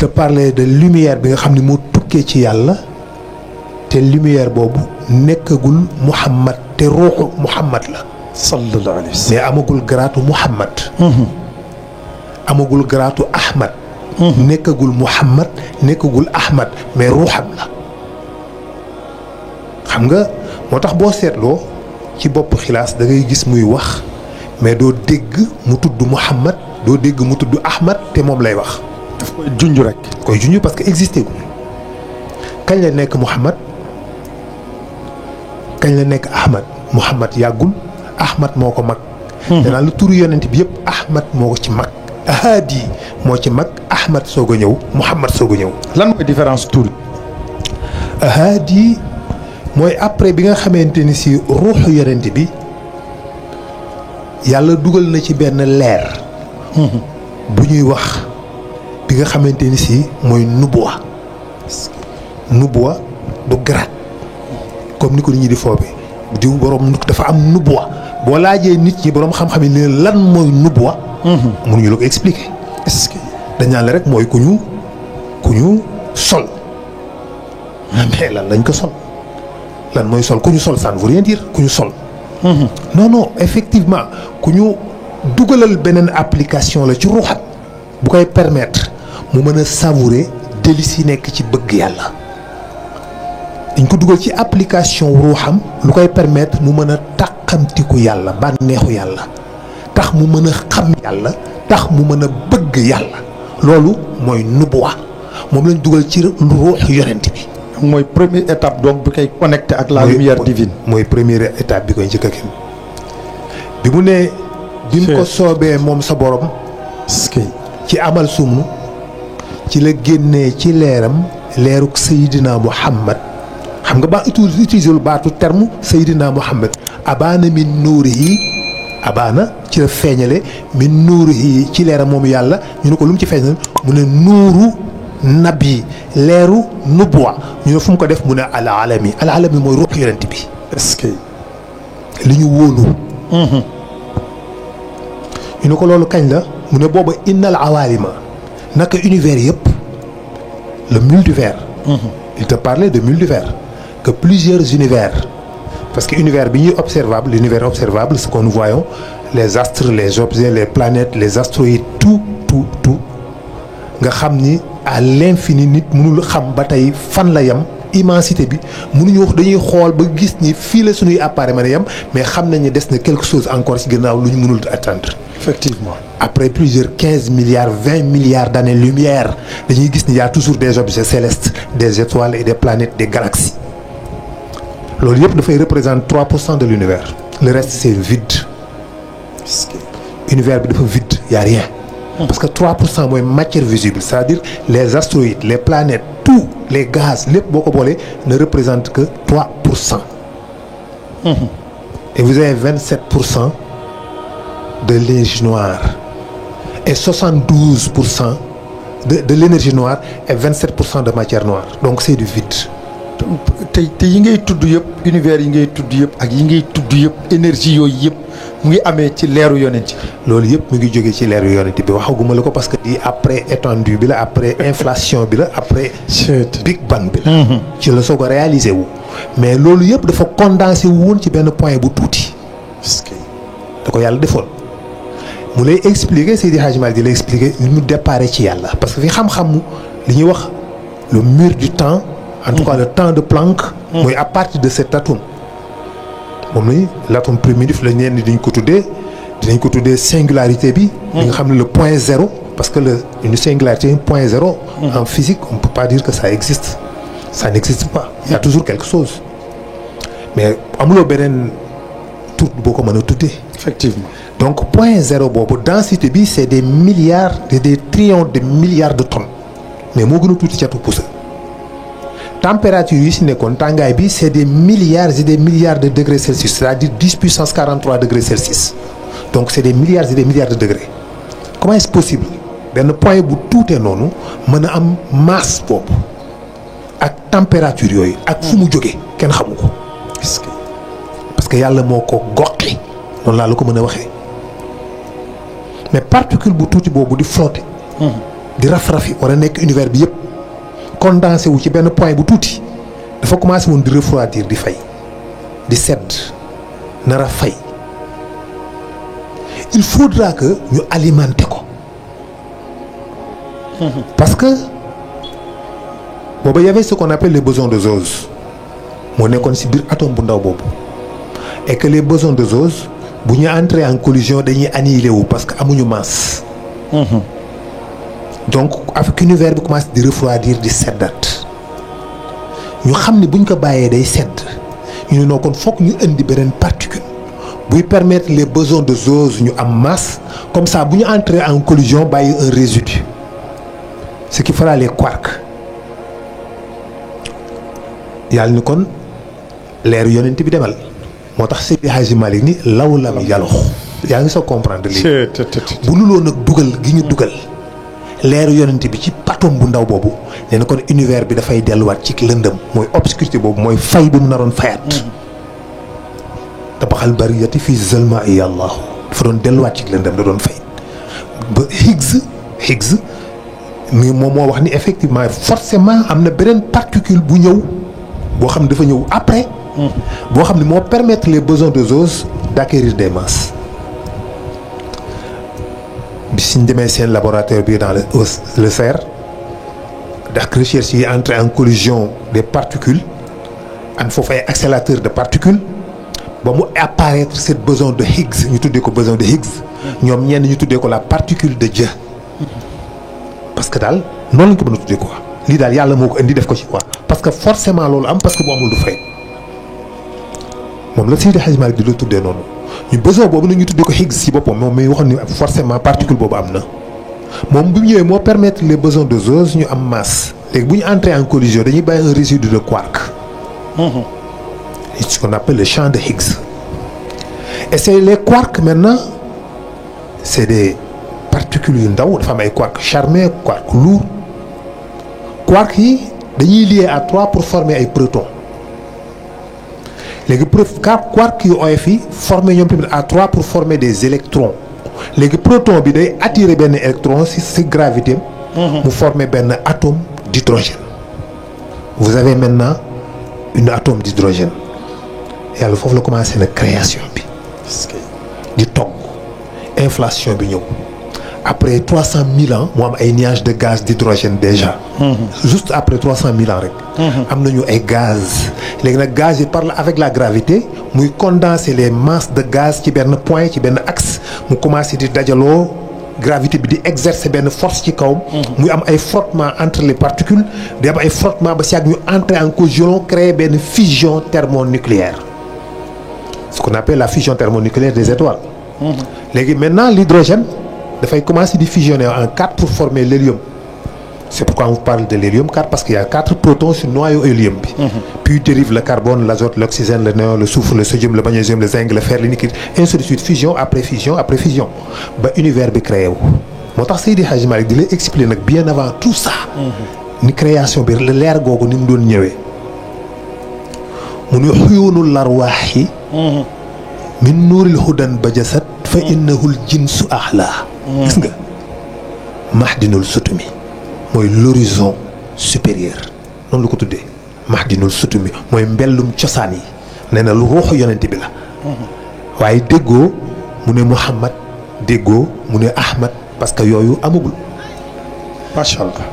te parlait de lumière bi nga xam ne moo tukkee ci yàlla te lumière boobu nekkagul Muhammad te ruuxu Muhammad la. sallallahu alayhi wa sallam. mais amagul garaatu Muhammad. amagul garaatu Ahmad. nekkagul Muhammad nekkagul Ahmad mais ruuxam la. xam nga moo tax boo seetloo ci bopp xilaas da ngay gis muy wax mais doo dégg mu tudd Muhammad doo dégg mu tudd Ahmad te moom lay wax. daf koy junj rek. koy junj parce que existé gu kañ la nekk Muhammad kañ la nekk Ahmad Muhammad yàggul Ahmad moo ko mag. danaa lu turu yonent bi yëpp Ahmad moo ko ci mag. Haadi moo ci mag Ahmad soog a ñëw Muhammad soog a ñëw. lan mooy différence tur yi. Haadi mooy après bi nga xamante ni si ruuxu yonent bi yàlla dugal na ci benn leer. bu ñuy wax bi nga xamante ni si mooy nubuwa. nubuwa du grade comme ni ko nit ñi di foobee diw borom dafa am nubuwa boo laajee nit ñi borom xam-xam yi ne lan mooy nubuwa. mënuñu la ko expliquer. est-ce que dañ naan la rek mooy ku ñu sol. mais lan lañ ko sol lan mooy sol ku ñu sol ça ne veut rien dire ku ñu sol. non non effectivement ku ñu dugalal beneen application la ci ruuxam bu koy permettre mu mën a savourer délices yi nekk ci bëgg yàlla. dañ ko dugal ci application ruuxam lu koy permettre mu mën a tàqamtiku yàlla bànneexu yàlla tax mu mën a xam yàlla tax mu mën a bëgg yàlla loolu mooy nubuwa moom lañ dugal ci ruux yonent bi. mooy première étape donc bi koy connecté ak la lumière divine. mooy première étape bi koy njëkk a kenn bi mu ne. bi mu ko soobee moom sa borom. ci amal sumnu ci la génnee ci leeram leeruk Seydina Muhammad xam nga ba utiliser lu baatu terme Seydina Muhammad abaana min nuurihi abaana ci la feeñale min nuurihi ci leeram moom yàlla ñu ne ko lu mu ci feeñal mu ne nuuru nabi leeru nubuwa ñu ne fu mu ko def mu ne al alami mooy ruux yonent bi. est-ce que li ñu wóolu. ñu ne ko loolu kañ la mu ne booba innal awaalima naka univers yëpp le multivers. il te parlait de multivers que plusieurs univers parce que univers bi ñuy observable l'univers observable ce que nous voyons les astres les objets les planètes les astéroïdes tout nga xam ni à l'infini nit mënul xam ba tey fan la yem immensité bi mënuñu wax dañuy xool ba gis ni fii la suñuy appareil mën a yem mais xam nañ ne des na quelque chose encore ci gannaaw lu ñu mënul atteindre. effectivement après plusieurs 15 milliards 20 milliards d'années-lumière dañuy gis ni y a toujours des objets célestes des étoiles et des planètes des galaxies loolu yëpp dafay représenter 3% de l'univers le reste c'est vide. univers bi dafa vide y a rien. parce que 3% mooy matière visible c'est-à-dire les astéroïdes les planètes tous les gaz lépp boo ko boolee ne représente que 3%. et vous avez 27% de l'énergie noire et 72% de l'énergie noire et 27% de matière noire donc c'est du vide. te yi ngay tudd yëpp univers yi ngay tudd yëpp ak yi ngay tudd yëpp énergie yooyu yëpp mu ngi amee ci leeru yonent bi. loolu yëpp mu ngi jógee ci leeru yonent bi waxaguma la ko parce que di après étendue bi la après inflation bi la après. Big Bang bi la. ci la soo ko réalisé wu. mais loolu yëpp dafa condensé wu woon ci benn point bu tuuti. da ko yàlla defoon. mu lay expliquer Seydi Hadji Malick di lay expliquer ni mu déparé ci yàlla parce que fi xam-xamu li ñuy wax le mur du temps. en tout cas le temps de Planck. mooy à partir de cet atome. moom lañu l'atome primitif la ñenn dinañ ko tuddee singularité bi. li nga xam ne le point zéro parce que une singularité un point zéro. en physique on peut pas dire que ça existe. ça n'existe pas. il y a toujours quelque chose. mais amuloo beneen tur boo ko mën a tuddee. effectivement donc point zéro boobu densité bi c'est des milliards des trillions de milliards de tonnes mais moo gën a tuuti catu pousa. température yi si nekkoon tàngaay bi c'est des milliards et des milliards de degrés Celsius c'est-à-dire 10 puissance 43 degrés Celsius donc c'est des milliards et des milliards de degrés comment est-ce possible benn point bu tuutee noonu mën a am masse boobu ak température yooyu ak fu mu jógee kenn xamu ko parce que yàlla moo ko goqi noonu laa la ko mën a waxee mais particule bu tuuti boobu di flotter di raf-rafi war a nekk univers bi yëpp condensé wu ci benn point bu tuuti dafa commencé woon di refroidir di fay di sedd nar a fay il faudra que ñu alimenter ko parce que booba y avait ce qu'on appelle les bosons de Zose moo nekkoon ci biir atome bu ndaw boobu et que les bosons de Zose bu ñu entrer en collision dañuy annihiler wu parce que amuñu masse. donc avec univers bi commencé di refroidir di seddat ñu xam ni buñ ko bàyyee day sedd ñu ne noo kon fokk ñu indi beneen particule buy permettre les bosons de Zose ñu am masse comme ça bu ñu entrer en collision bàyyi un résidu ce qui fera les quarks. yàlla ni kon leeru yonent bi demal moo tax Seydi Hadji Malick ni law lam yalox yaa ngi soo comprendre léegi bu luloon nag dugal gi ñu dugal leeru yonent bi ci patom bu ndaw boobu nee na kon univers bi dafay delluwaat ci lëndëm mooy obscurité boobu mooy fay bi mu naroon fayaat tabaxal bariyati fii zalma i yàlla dafa doon delluwaat ci lëndëm da doon fay ba Higgs mi moom moo wax ni effectivement forcément am na beneen particule bu ñëw boo xam ne dafa ñëw après boo xam ne moo permettre les bosons de Zose d'acquérir des masses bi suñ demee seen laboratoire bi dans le CERN dak recherche yi entrer en collision des particules am foofu ay accélérateur de particules ba mu apparaître ce boson de Higgs ñu tuddee ko boson de Higgs ñoom ñenn ñu tuddee ko la particule de Dieu parce que daal noonu lañ ko mën a tuddee quoi lii daal yàlla moo ko indi def ko ci quoi parce que forcément loolu am parce que bu amul du fay moom la Seydi Hadji Malick di la tuddee noonu ñu boson boobu nag ñu tuddee ko Higgs ci boppam moom mi waxoon ni forcément particule boobu am na moom bi mu ñëwee moo permettre les bosons de Zose ñu am masse léegi bu ñu entrer en collision dañuy bàyyi un résidu de quark. C'est ce qu'on appelle le champ de Higgs et c'est les quarks maintenant c'est des particules yu ndaw dafa am ay quarks charmés quarks lourds quarks yi dañuy lié à 3 pour former ay protons léegi quarks yu oyof yi former ñoom tamit à 3 pour former des électrons léegi proton bi day attirer benn électron si gravité mu former benn atome d'hydrogène vous avez maintenant une atome d'hydrogène yàlla foofu la commencé na création bi di togg inflation bi ñëw après 300 000 ans mu am ay nuages de gaz d'hydrogène déjà juste après 300 000 ans rek am nañu ay gaz léegi nag gaz yi par avec la gravité muy condenser les masses de gaz ci benn point ci benn axe mu commencé di dajaloo gravité bi di exercer benn force ci kawam muy am ay frottement entre les particules di am ay frottement ba si ak ñu entrer en collision créer benn fusion thermonucléaire ce qu'on appelle la fusion thermonucléaire des étoiles léegi maintenant l'hydrogène dafay commencer di fusionner en 4 pour former l'hélium c'est pourquoi on parle de l'hélium 4 parce qu'il y a 4 protons sur noyau hélium bi puis dérive le carbone l'azote l'oxygène le néon le soufre le sodium le magnésium le zinc le fer le nickel ainsi de suite fusion après fusion après fusion ba univers bi créé wu moo tax Seydi Hadji Malick di lay expliquer nag bien avant tout ça ni création bi le leer googu ni mu doon ñëwee mu ni xuyuunul larwaaxi min nuuril hudan bajasat fa innahul jinsu ahla gis nga mahdinul sutumi mooy l'horizon supérieur noonu la ko tuddee mahdinul sutumi mooy mbellum cosaan yi nee na lu ruuxu yonent bi la waaye déggoo mu ne Muhammad déggoo mu ne Ahmad parce que yooyu amagul macha allah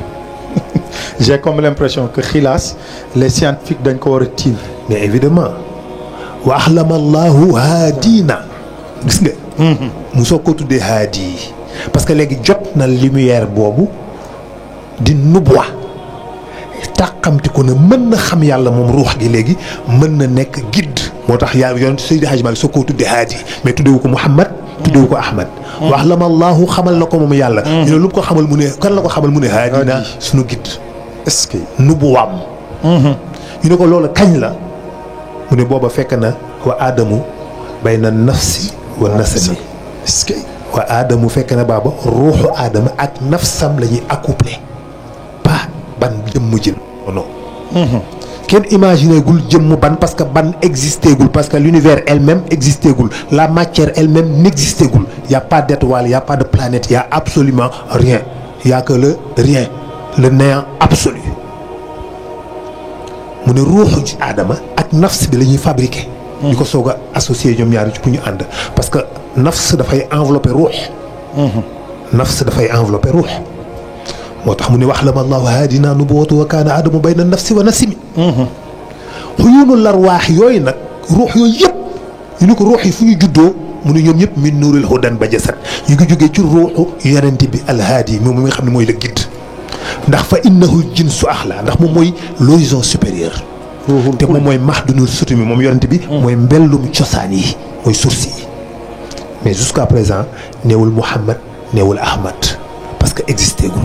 j'ai comme l'impression que xilaas les scientifiques dañ ko war a tiim mais évidemment wa ahlama allahu haadina gis nga mu soo ko tuddee haadi yi parce que léegi jot na lumière boobu di nubwa tàqamti ko ne mën na xam yàlla moom ruux gi léegi mën na nekk guide moo tax yàlla yoon Seydi Hadji Malick soo ko tuddee haadi mais tuddewu ko Muhammad tuddewu ko Ahmad wa ahlama allahu xamal na ko moom yàlla ñu ne lu ko xamal mu ne kan la ko xamal mu ne haadina suñu guide est-ce que nubuwaam ñu ne ko loolu kañ la mu ne booba fekk na wa aadamu bayna nafsi wa nasami est-ce que wa aadamu fekk na baaba ruuxu aadama ak nafsam la ñuy accoupler pas ban jëmm jën non kenn imaginer gul jëmm ban parce que ban existé gul parce que l'univers elle-même existé gul la matière elle-même n'existé gul y a pas d'étoile y a pas de planète y a absolument rien y a que le rien, le néant absolu. mu ne ruuxu ci aadama ak nafs bi la ñuy fabriqué. ñu ko soog a associé ñoom ñaari ci pour ñu ànd parce que nafs dafay enveloppé ruux. nafs dafay enveloppé ruux. moo tax mu ne wax la ma allahu haadina nubuwatu wa kaana adamu bayna nafsi wa nasimi. xuyuunu larwaax yooyu nag ruux yooyu yëpp ñu ni ko ruux yi fu ñu juddoo mu ne ñoom ñëpp min nuuril hudan ba jasad ñu ngi jógee ci ruuxu yonent bi alhaadi moom mi nga xam ne mooy le guide. ndax fa innahu jinsu axla ndax moom mooy l'horizon supérieur. te moom mooy mahdunul sutumi moom yonent bi. mooy mbellum cosaan yi mooy source yi. mais jusqu'à présent neewul Muhammad neewul Ahmad parce que existé gul.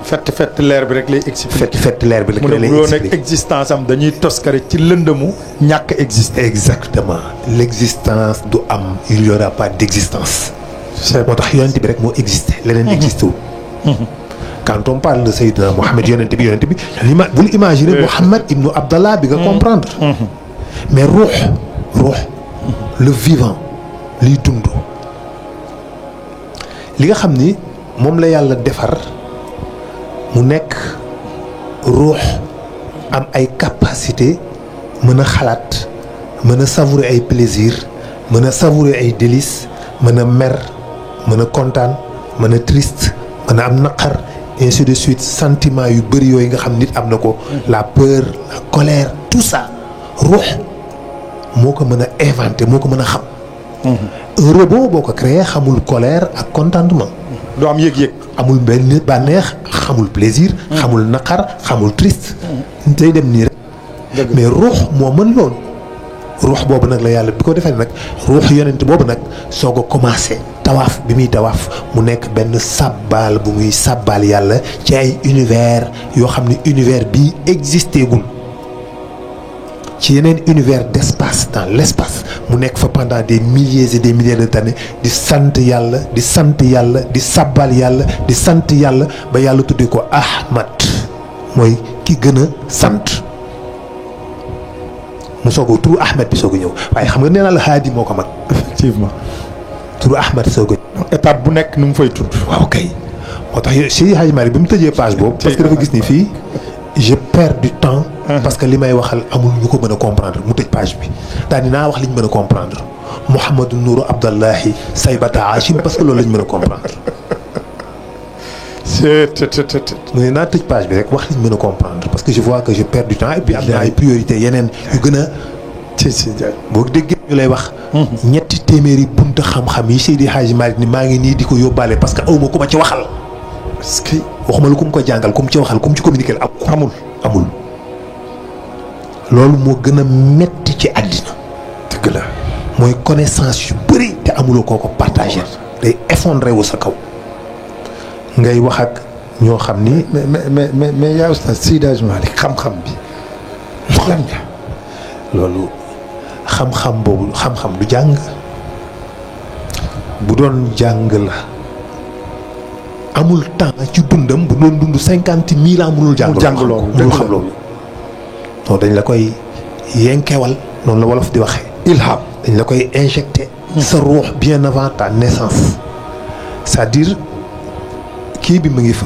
fett leer bi rek lay expliqué. fett leer bi rek lay expliqué mu ne bu doon existence am dañuy toskare ci lëndëmu ñàkk existé. exactement l'existence du am il y aura pas d'existence. moo tax yonent bi rek moo existé leneen existé wul. quand on parle de Seydina Mohamed yonent bi bul imaginer Mohamed ibnu Abdallah bi nga comprendre. mais ruux le vivant liy dund li nga xam ni moom la yàlla defar mu nekk ruux am ay capacité mën a xalaat mën a savourer ay plaisir mën a savourer ay délices mën a mer mën a kontaan mën a triste mën a am naqar ainsi de suite sentiment yu bëri yooyu nga xam nit am na ko. la peur la colère tout ça ruux moo ko mën a inventer moo ko mën a xam. un robot boo ko créé xamul colère ak contentement. du am yëg-yëg. amul benn bànneex xamul plaisir. xamul naqar xamul triste. day dem nii rek. mais ruux moo mën loolu. ruux boobu nag la yàlla bi ko defee nag ruux yonent boobu nag soog a commencé tawaaf bi muy tawaaf mu nekk benn sàbbaal bu muy sàbbaal yàlla ci ay univers yoo xam ne univers bii existé gul ci yeneen univers d'espace dans l'espace mu nekk fa pendant des milliers et des milliers d'années di sant yàlla di sant yàlla di sàbbaal yàlla di sant yàlla ba yàlla tuddee ko Ahmad mooy ki gën a sant. mu soog a turu Ahmed bi soog a ñëw waaye xam nga nee naa la haadi moo ko mag. effectivement. turu Ahmed soog a ñëw. étape bu nekk nu mu fay tudd. waaw kay moo tax Seydi Hadji Malick bi mu tëjee page boobu. parce que dafa gis ni fii je perds du temps. parce que li may waxal amul ñu ko mën a comprendre mu tëj page bi daal di naa wax li ñu mën a comprendre Mouhamadou Nourou Abdallahi Saybata Hachim parce que loolu la ñu mën a comprendre. mu ne naa tëj page bi rek wax li ñu mën a comprendre parce que je vois que je perds du temps et puis am na ay priorités yeneen yu gën a. boo déggee ñu lay wax. ñetti téeméeri bunta xam-xam yi Seydi Hadji Malick ni maa ngi nii di ko yóbbaale parce que awma ku ma ci waxal. parce que waxuma la ku mu ko jàngal ku mu ci waxal ku mu ci communiquer amul. loolu moo gën a metti ci àddina. dëgg la mooy connaissance yu bëri te amuloo koo ko partagé. day effondré wu sa kaw. ngay wax ak ñoo xam ni. mais yaa Oustaz Seydi Hadji Malick xam-xam bi lan la. loolu xam-xam boobu xam-xam du jàng bu doon jàng la amul temps ci dundam bu doon dund 50 000 ans mënul jàng loolu mënul xam loolu. non dañ la koy yenkewal noonu la wolof di waxee. ilham dañ la koy injecté. sa ruux bien avant ta naissance. c'est-à-dire kii bi mu ngi fa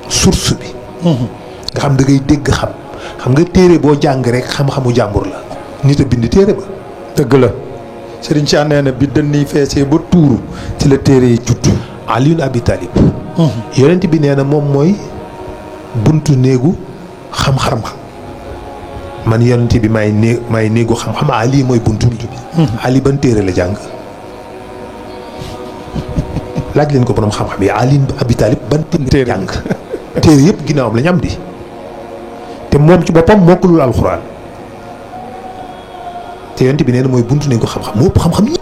source bi. nga xam da ngay dégg xam nga téere boo jàng rek xam-xamu jàmbur la. nit a bind téere ba. dëgg la Serigne Cheikh nee na bi dënn feesee ba tuuru ci la téere yi judd. Alioune Abi Talib. yonent bi nee na moom mooy buntu néegu xam-xam. man yonent bi may néegu xam-xam Ali mooy buntu bi. Ali ban téere la jàng. laaj leen ko borom xam-xam yi Alioune Abi Talib ban téere jàng. téere yëpp ginnaawam la ñu am di. te moom ci boppam mokkulul alxuraan. te yonent bi nee na mooy buntu nañ ko xam-xam moo ëpp xam-xam ñi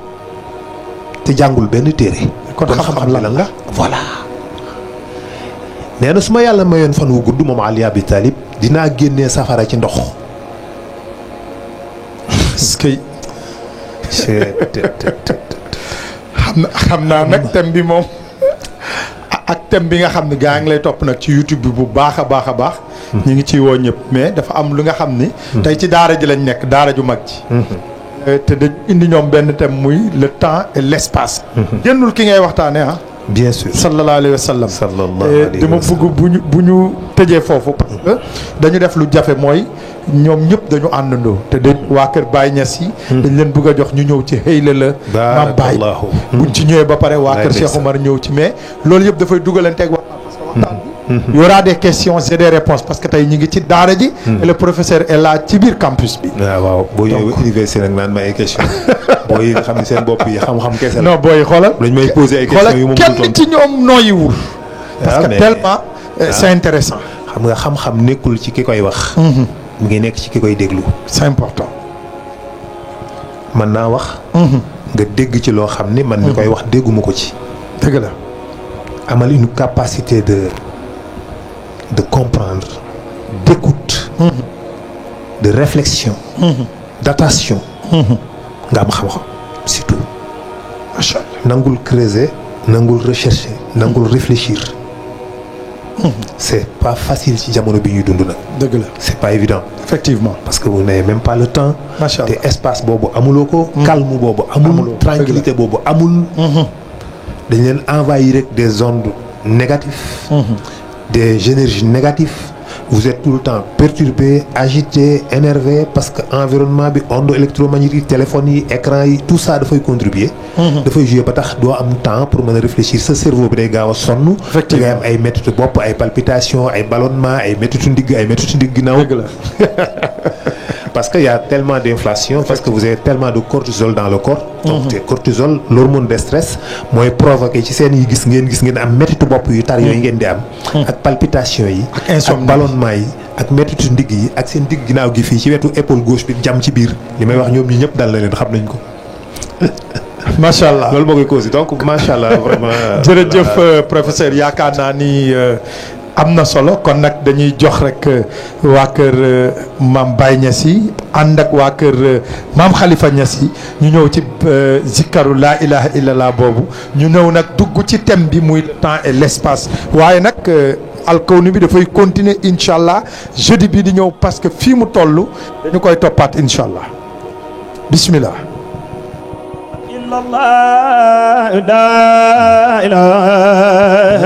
te jàngul benn téere. kon xam-xam lan la voilà. nee na su ma yàlla mayoon fan wu gudd moom Ali Abi Talib dinaa génnee safara ci ndox. est-ce que xam naa nag thème bi moom ak thème bi nga xam ne gaa ngi lay topp nag ci YouTube bi bu baax a baax a baax. ñu ngi ciy woo ñëpp mais dafa am lu nga xam ni. tey ci daara ji lañ nekk daara ju mag ji. te dañ indi ñoom benn thème muy le temps et l'espace. génnul ki ngay waxtaanee ah. bien sûr sallallahu alayhi wa sallam. sallallahu alayhi wa sallam dama bëgg bu ñu tëjee foofu parce que dañu def lu jafe mooy ñoom ñëpp dañu àndandoo te dañ waa kër Baye Niass yi. dañ leen bëgg a jox ñu ñëw ci xëyla la. maam Baye buñ ci ñëwee ba pare waa kër Cheikh Omar ñëw ci mais loolu yëpp dafay dugalanteeg waxtaan y aura des questions et des réponses parce que tey ñu ngi ci daara ji. et le professeur est là ci biir campus bi. waaw boo ñëwee université nag naan ma ay questions. booy yi nga xam ne seen bopp yi xam-xam kese la. non booy xoolal. dañ may poser ay questions yu ma mënul tontu kenn ci ñoom nooyiwul. parce que tellement c'est intéressant. xam nga xam-xam nekkul ci ki koy wax. mu ngi nekk ci ki koy déglu. c'est important. mën naa wax. nga dégg ci loo xam ni man mi koy wax dégguma ko ci. dëgg la. amal une capacité de comprendre, d'écoute, de réflexion, d'attention. nga am xam-xam c'est tout. macha allah nangul creuser nangul rechercher nangul réfléchir. c'est pas facile ci jamono bi ñuy dund nag. dëgg la c'est pas évident. effectivement parce que vous n'avez même pas le temps. macha allah te espace boobu amuloo ko. calme boobu amul. tranquillité boobu amul. dañ leen envahir rek des ondes négatives. des énergies négatives. vous êtes tout le temps perturbé agité énervé parce que environnement bi onde électromagnétique téléphone yi écran yi tout ça dafay contribuer. dafay jouer ba tax doo am temps pour mën a réfléchir sa cerveau bi day gaaw a sonn. da ngay am ay méttitu bopp ay palpitations ay ballonnement ay méttitu ndigg ay méttitu ndigg ginnaaw. dëgg la. parce que y a tellement d'inflation parce que vous avez tellement de cortisol dans le corps. donc te cortisol l'hormone de stress mooy provoqué ci seen yi gis ngeen am méttitu bopp yu tar yooyu ngeen di am. ak palpitation yi. ak ballonnement yi ak méttitu ndigg yi ak seen digg ginnaaw gi fii ci wetu épaule gauche bi jam ci biir li may wax ñoom ñi ñëpp dal na leen xam nañ ko. macha allah loolu moo koy causé donc macha allah vraiment. jërëjëf professeur yaakaar naa ni am na solo kon nag dañuy jox rek waa kër maam Baye Niass yi ànd ak waa kër maam Khalifa Niass yi ñu ñëw ci zikaru laa ilaha illallah boobu ñu ñëw nag dugg ci thème bi muy le temps et l'espace waaye nag alkawni bi dafay continuer incha allah jeudi bi di ñëw parce que fii mu toll dañu koy toppaat incha allah bismillah. illallah la ilaha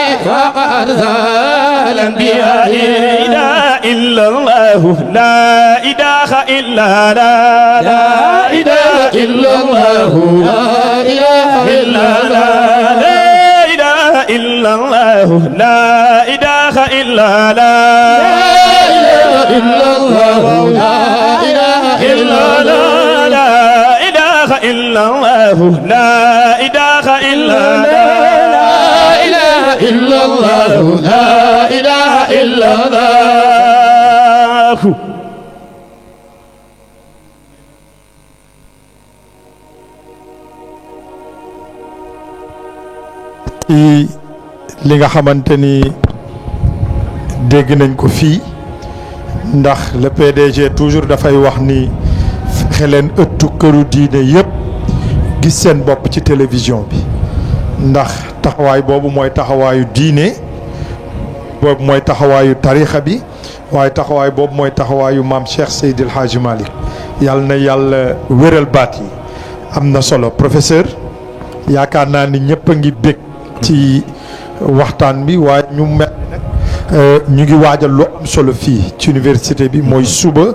أرسل الأنبياء لا إله إلا الله لا إله إلا لا إله إلا الله لا إله إلا الله لا إله إلا الله لا إله إلا لا إلا الله لا إله إلا الله لا إله إلا الله لا إله إلا لا إله إلا الله لا إله إلا الله ci li nga xamante ni dégg nañ ko fii ndax le PDG toujours dafay wax ni fexe leen ëttu këru diine yëpp gis seen bopp ci télévision bi ndax taxawaay boobu mooy taxawaayu diine boobu mooy taxawaayu tarixa bi waaye taxawaay boobu mooy taxawaayu maam Cheikh Seydil Hadji Malick yàlla na yàlla wéral baat yi am na solo professeur yaakaar naa ni ñëpp a ngi bég ci waxtaan bi waaye ñu mel nag ñu ngi waajal lu am solo fii ci université bi mooy suba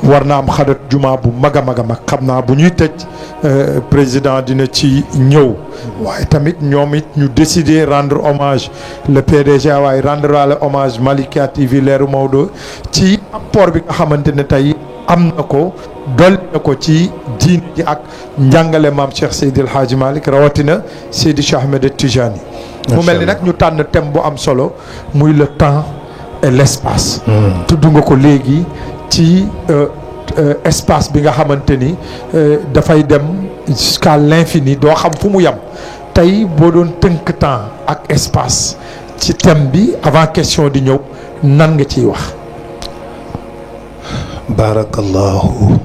war na am xadat juma bu mag a mag a mag xam naa bu ñuy tëj président dina ci ñëw waaye tamit ñoom it ñu décider rendre hommage le PDG waaye rendre wala hommage Malikia TV leeru Maodo ci apport bi nga xamante ne tey am na ko dolli na ko ci diin ji ak njàngale maam Cheikh Seydil Hadji Malick rawatina Seydi Cheikh Ahmed Tijani mu mel ni nag ñu tànn thème bu am solo muy le temps et l'espace tudd nga ko léegi ci espace bi nga xamante ni dafay dem jusqu'à l'infini doo xam fu mu yem tey boo doon tënk temps ak espace ci thème bi avant question di ñëw nan nga ciy wax. barakallahu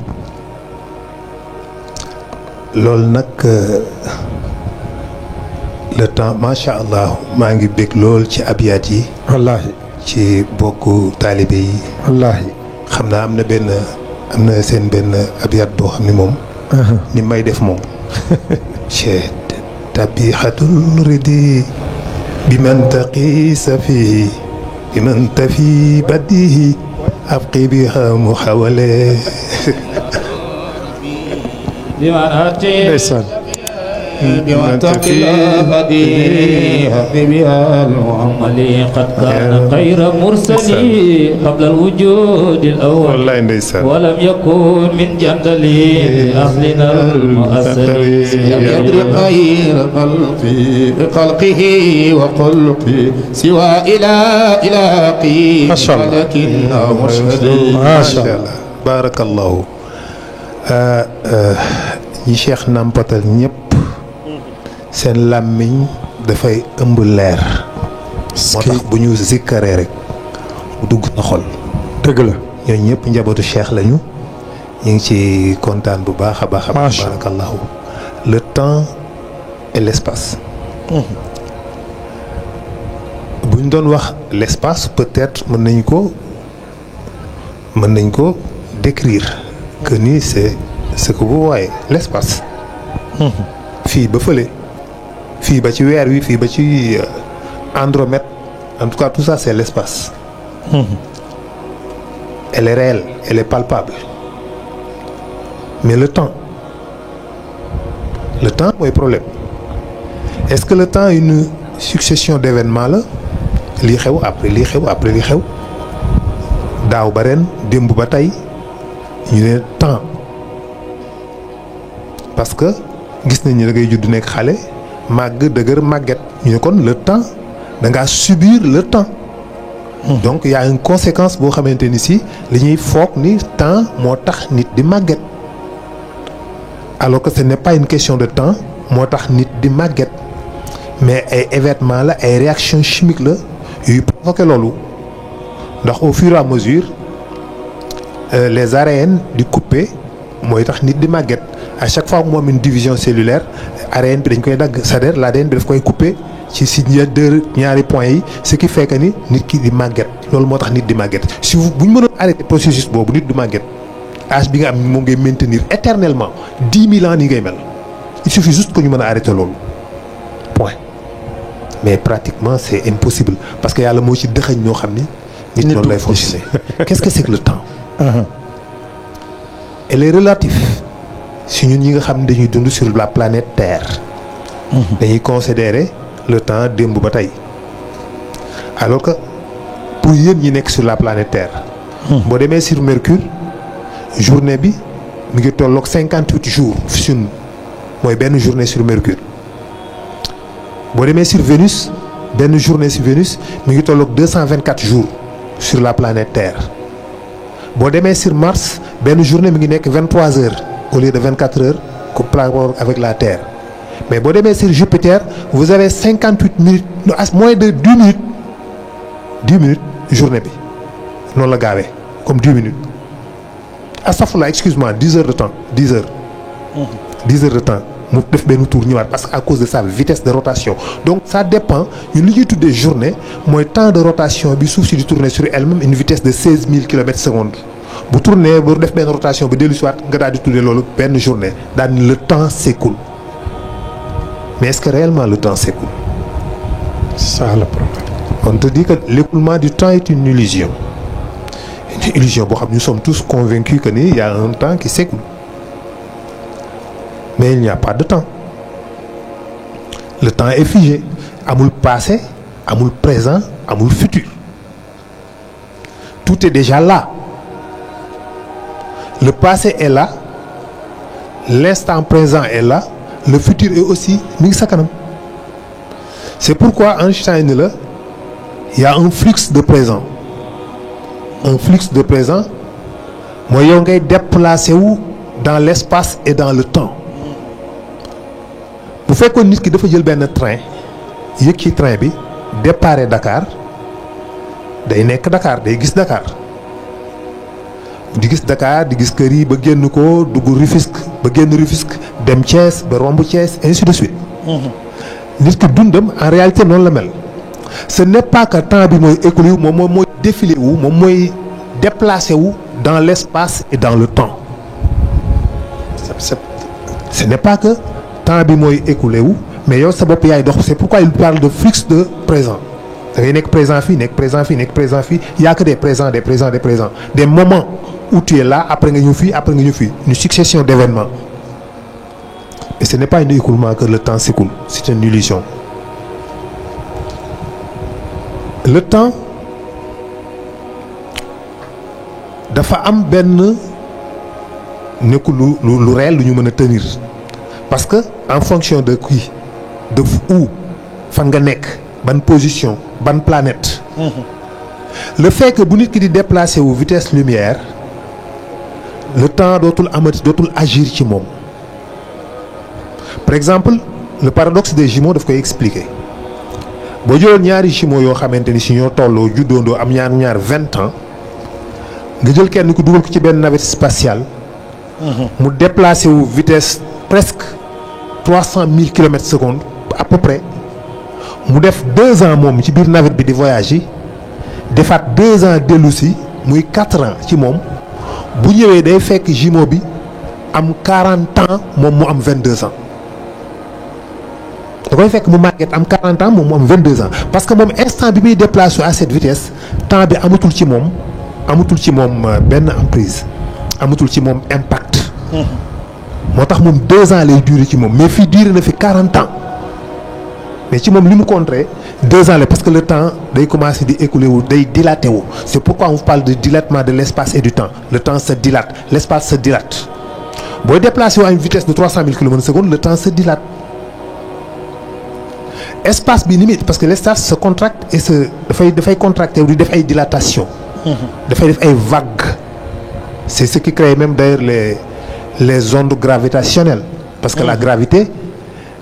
loolu nag le temps macha allah maa ngi bég lool ci abiyat yi. wallaahi ci bokku taalibe yi. wallaahi xam naa am na seen benn abiyat boo xam ni moom. ni may def moom. cheet tabixatul ridi bi man taqisa fihi bi man tafi badihi abqi biha muhawale. ndeysaan بمن تقي هديه بها المعمل قد كان خير مرسلي قبل الوجود الأول wallaay ndeysaan ولم يكن من جندل أهلنا المؤثر لم يدر خير خلقه وخلقه سوى إلهي ما شاء الله ولكنه مشهد ما شاء الله barakallahu ñi Cheikh nampatal ñëpp seen làmmiñ dafay ëmb leer moo tax bu ñu zikkaree rek bu dugg na xol dëgg la ñooñu ñëpp njabootu Cheikh lañu ñu ngi ci kontaan bu baax a baax a baax barakallahu le temps et l'espace bu ñu doon wax l'espace peut-être mën nañ ko décrire que ni c'est ce que vous voyez l'espace fii ba fële fii ba ci weer wi fii ba ci Andromède en tout cas tout ça c'est l'espace elle est réelle elle est palpable mais le temps mooy problème est-ce que le temps est une succession d'événements la lii xew après lii xew après lii xew daaw ba ren démb ba tey ñu ne temps parce que gis nañ ni da ngay judd nekk xale màgg dëgër màgget ñu ne kon le temps da ngaa subir le temps donc y a une conséquence boo xamante ni si li ñuy foog ni temps moo tax nit di màgget alors que ce n'est pas une question de temps moo tax nit di màgget mais ay événements la ay réactions chimiques la yuy provoqué loolu ndax au fur et à mesure les ARN di couper mooy tax nit di màgget à chaque fois que mu am une division cellulaire ARN bi dañ koy dagg c'est-à-dire l'ADN bi daf koy couper ci ñaari points yi ce qui fait que ni nit ki di màgget loolu moo tax nit di màgget si bu ñu mënoon arrêter processus boobu nit du màgget âge bi nga am moom ngay maintenir éternellement 10 000 ans ni ngay mel il suffit juste que ñu mën a arrêter loolu point mais pratiquement c'est impossible parce que yàlla moo ci dëxëñ ñoo xam ni nit noonu lay fonctionner. Qu'est-ce que c'est que le temps? Elle est relative si ñun ñi nga xam ne dañuy dund sur la planète Terre. dañuy considérer le temps démb ba tey alors que pour yéen ñi nekk sur la planète Terre. boo demee sur Mercure journée bi mu ngi tolloog 58 jours suñ mooy benn journée sur Mercure. boo demee sur Vénus benn journée sur Vénus mi ngi tolloog 224 jours sur la planète Terre. boo demee sur Mars benn journée mi ngi nekk 23 heures au lieu de 24 heures par rapport avec la Terre. mais boo demee sur Jupiter vous avez 58 minutes moins de 10 minutes 10 minutes journée bi noonu la gaawee comme 10 minutes. astafurlah excuse-moi 10 heures de temps 10 heures. 10 heures de temps mu def benn tour ñëwaat parce que à cause de sa vitesse de rotation donc ça dépend ñun li ñuy tuddee journée mooy temps de rotation bi suuf si di tourner sur elle-même une vitesse de 16 000 kilomètres/s. bu tourner ba def benn rotation ba dellu si waat nga daal di tuddee loolu benn journée daal ni le temps s'écoule. mais est-ce que réellement le temps s'écoule? C'est ça le problème. On te dit que l'écoulement du temps est une illusion. Une illusion boo xam nous sommes tous convaincus que ni y a un temps qui s'écoule. Mais il n'y a pas de temps. Le temps est figé. Amul passé, amul présent, amul futur. Tout est déjà là. Le passé est là. L'instant présent est là. Le futur est aussi mi ngi sa kanam. C'est pourquoi Einstein ni la il y a un flux de présent. Un flux de présent mooy yow ngay déplacer wu dans l'espace et dans le temps. bu fekkoon nit ki dafa jël benn train yëg ci train bi départ Dakar day nekk Dakar day gis Dakar di gis Dakar di gis kër yi ba génn ko dugg Rufisque ba génn Rufisque dem Thiès ba romb Thiès ainsi de suite. nit ki dundam en réalité noonu la mel. ce n'est pas que temps bi mooy écoulé wu moom mooy défilé wu moom mooy déplacé wu dans l'espace et dans le temps. ce n'est pas que temps bi mooy écoulé wu mais yow sa bopp yaay dox c'est pourquoi il parle de flux de présent da ngay nekk présent fii nekk présent fii nekk présent fii y a que des présents des présents des présents des moments où tu es là après nga ñëw fii après nga ñëw fii une succession d'événements. Et ce n'est pas un écoulement que le temps s'écoule, c'est une illusion. Le temps dafa am benn nekkul lu réel lu ñu mën a tenir parce que en fonction de qui de où fan nga nekk ban position ban planète. Le fait que bu nit ki di déplacer wu vitesse lumière le temps dootul amati dootul agir ci moom. Par exemple le paradoxe des jumeaux daf koy expliquer boo jëloon ñaari jumeaux yoo xamante ni si ñoo tolloo juddoondoo am ñaar 20 ans nga jël kenn ku dugal ko ci benn navette spatiale. mu déplacé wu vitesse presque 300 000 kilomètres/s à peu près mu def 2 ans moom ci biir navette bi di voyage yi defaat 2 ans dellu si muy 4 ans ci moom bu ñëwee day fekk jumeau bi am 40 ans moom mu am 22 ans. da koy fekk mu màgget am 40 ans moom mu am 22 ans parce que moom instant bi muy déplacé à cette vitesse temps bi amatul ci moom benn emprise amatul ci moom impact. moo tax moom 2 ans lay durer ci moom mais fii duré na fi 40 ans mais ci moom li mu contré 2 ans la parce que le temps day commencer di écouler wu day dilaté wu. C'est pourquoi on parle de dilatement de l'espace et du temps. Le temps se dilate, l'espace se dilate. booy déplacé wu à une vitesse de 300 000 km/s le temps se dilate. Espace bi limite parce que l'espace se contracte et dafay contracter wu di def ay dilatation. dafay def ay vagues. C'est ce qui crée même d'ailleurs les ondes gravitationnelles parce que la gravité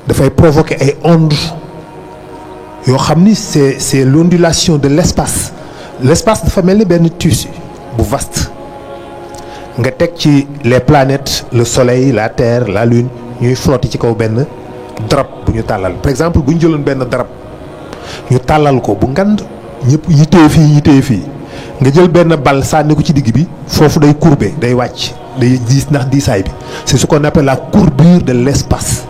dafay provoquer ay ondes yoo xam ni c'est l'ondulation de l'espace. L'espace dafa mel ni benn tissu bu vaste nga teg ci les planètes le soleil la terre la lune ñuy flotter ci kaw benn drap bu ñu tàllal par exemple bu ñu jëloon benn drap ñu tàllal ko bu ngand ñëpp ñi téye fii nga jël benn bal sànni ko ci digg bi foofu day courber day wàcc day diis ndax diisaay bi c'est ce qu'on appelle la courbure de l'espace.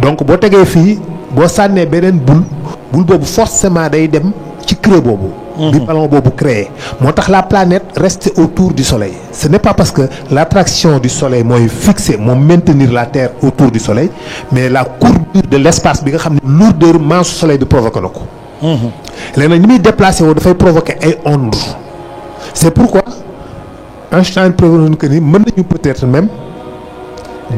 Donc boo tegee fii boo sànnee beneen boule boobu forcément day dem ci creux boobu. bi ballon boobu créé. moo tax la planète reste autour du soleil. ce n'est pas parce que l'attraction du soleil mooy fixer moo maintenir la terre autour du soleil mais la courbure de l'espace bi nga xam ne lourdeur masse soleil bi provoqué na ko. léegi nag ni muy déplacé woo dafay provoquer ay ondes. c'est pourquoi Einstein prévoit que ni mën nañu peut-être même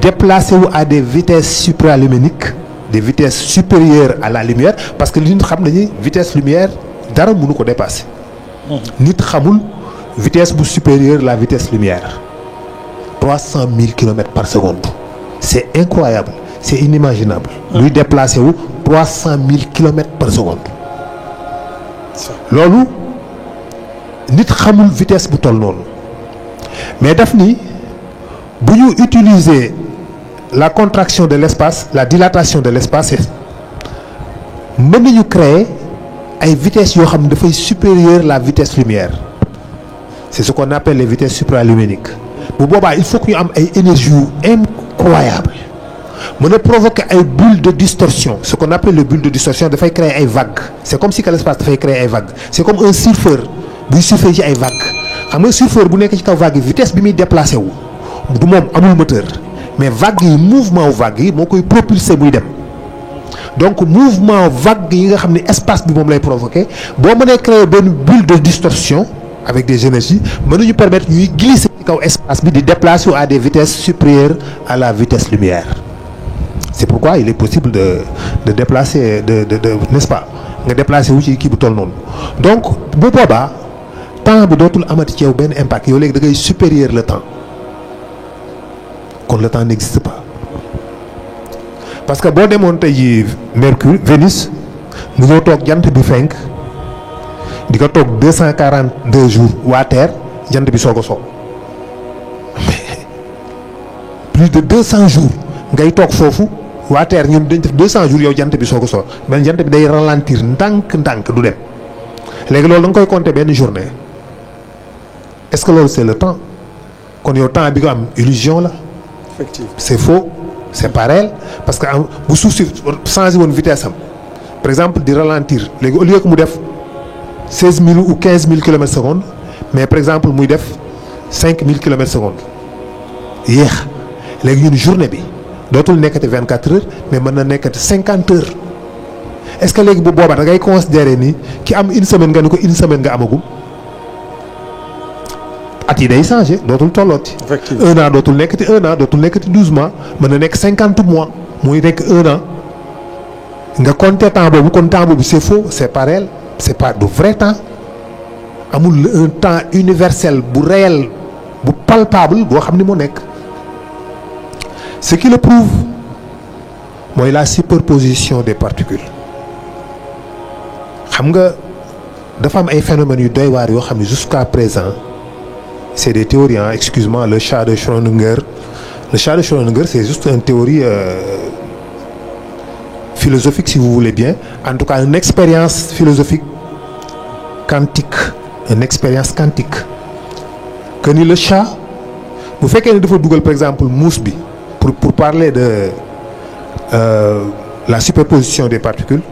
déplacer wu à des vitesses supraluminiques, des vitesses supérieures à la lumière, parce que li ñu xam nañu vitesse lumière dara mënu ko dépasser. nit xamul vitesse bu supérieure la vitesse lumière. 300 000 km par seconde. C'est incroyable, c'est inimaginable. luy déplacer wu 300 000 km par seconde. loolu nit xamul vitesse bu toll noonu mais daf ni bu ñu utiliser la contraction de l'espace, la dilatation de l'espace, mën nañu créer ay vitesses yoo xam ne dafay supérieure la vitesse lumière. C'est ce qu'on appelle les vitesses supraluminiques. bu boobaa il faut que ñu am ay énergie yu incroyable mën a provoquer ay bulles de distorsion. Ce qu'on appelle les bulles de distorsion dafay créer ay vagues. C'est comme si que l'espace dafay créer ay vagues. C'est comme un surfeur buy surfer ci ay vagues. xam nga surfeur bu nekk ci kaw vague yi vitesse bi muy déplacé wu du moom amul moteur mais vague yi mouvement vague yi moo koy propulser muy dem. donc mouvement vague yi nga xam ne espace bi moom lay provoquer boo mënee créer benn bulle de distorsion avec des énergies mën nañu permettre ñuy glisser ci kaw espace bi di déplacer à des vitesses supérieures à la vitesse lumière. C'est pourquoi il est possible de déplacer n'est-ce pas nga déplacer wu ci kii bu toll noonu donc bu boobaa temps bi dootul amati ci yow benn impact yow léegi da ngay supérieur le temps kon le temps n'existe pas parce que boo demoon tey jii Mercure Vénus mu ñëw toog jant bi fenk di ko toog 242 jours waa Terre jant bi soog a soog plus de 200 jours ngay toog foofu waa Terre ñun dañ def 200 jours yow jant bi soog a soog mais jant bi day ralentir ndànk-ndànk du dem léegi loolu da nga koy compter benn journée est-ce que loolu c'est le temps kon yow temps bi nga am illusion la. Effectivement. C'est faux, c'est pas réel parce que bu suuf si changé woon vitesse am par exemple di ralentir léegi au lieu que mu def 16 000 ou 15 000 kilomètres secondes mais par exemple muy def 5 000 kilomètres secondes yéex léegi ñun journée bi dootul nekkati 24 heures mais mën na nekkati 50 heures est-ce que léegi bu boobaa da ngay considérer ni ki am une semaine nga ni ko une semaine nga amagum. at yi day changé dootul tollooti. Effectivement. 1 an dootul nekkati 1 an dootul nekkati 12 mois mën na nekk 50 mois muy nekk 1 an nga compter temps boobu kon temps boobu c'est faux c'est pas réel c'est pas du vrai temps amul un temps universel bu réel bu palpable boo xam ni moo nekk. Ce qui le prouve mooy la superposition des particules xam nga dafa am ay phénomènes yu doy waar yoo xam ne jusqu'à présent. C'est des théories, hein. Excuse-moi, le chat de Schrödinger. Le chat de Schrödinger, c'est juste une théorie philosophique, si vous voulez bien. En tout cas, une expérience philosophique quantique. Une expérience quantique. Que ni le chat, vous faites qu'il faut Google, par exemple, mousse bi, pour parler de la superposition des particules.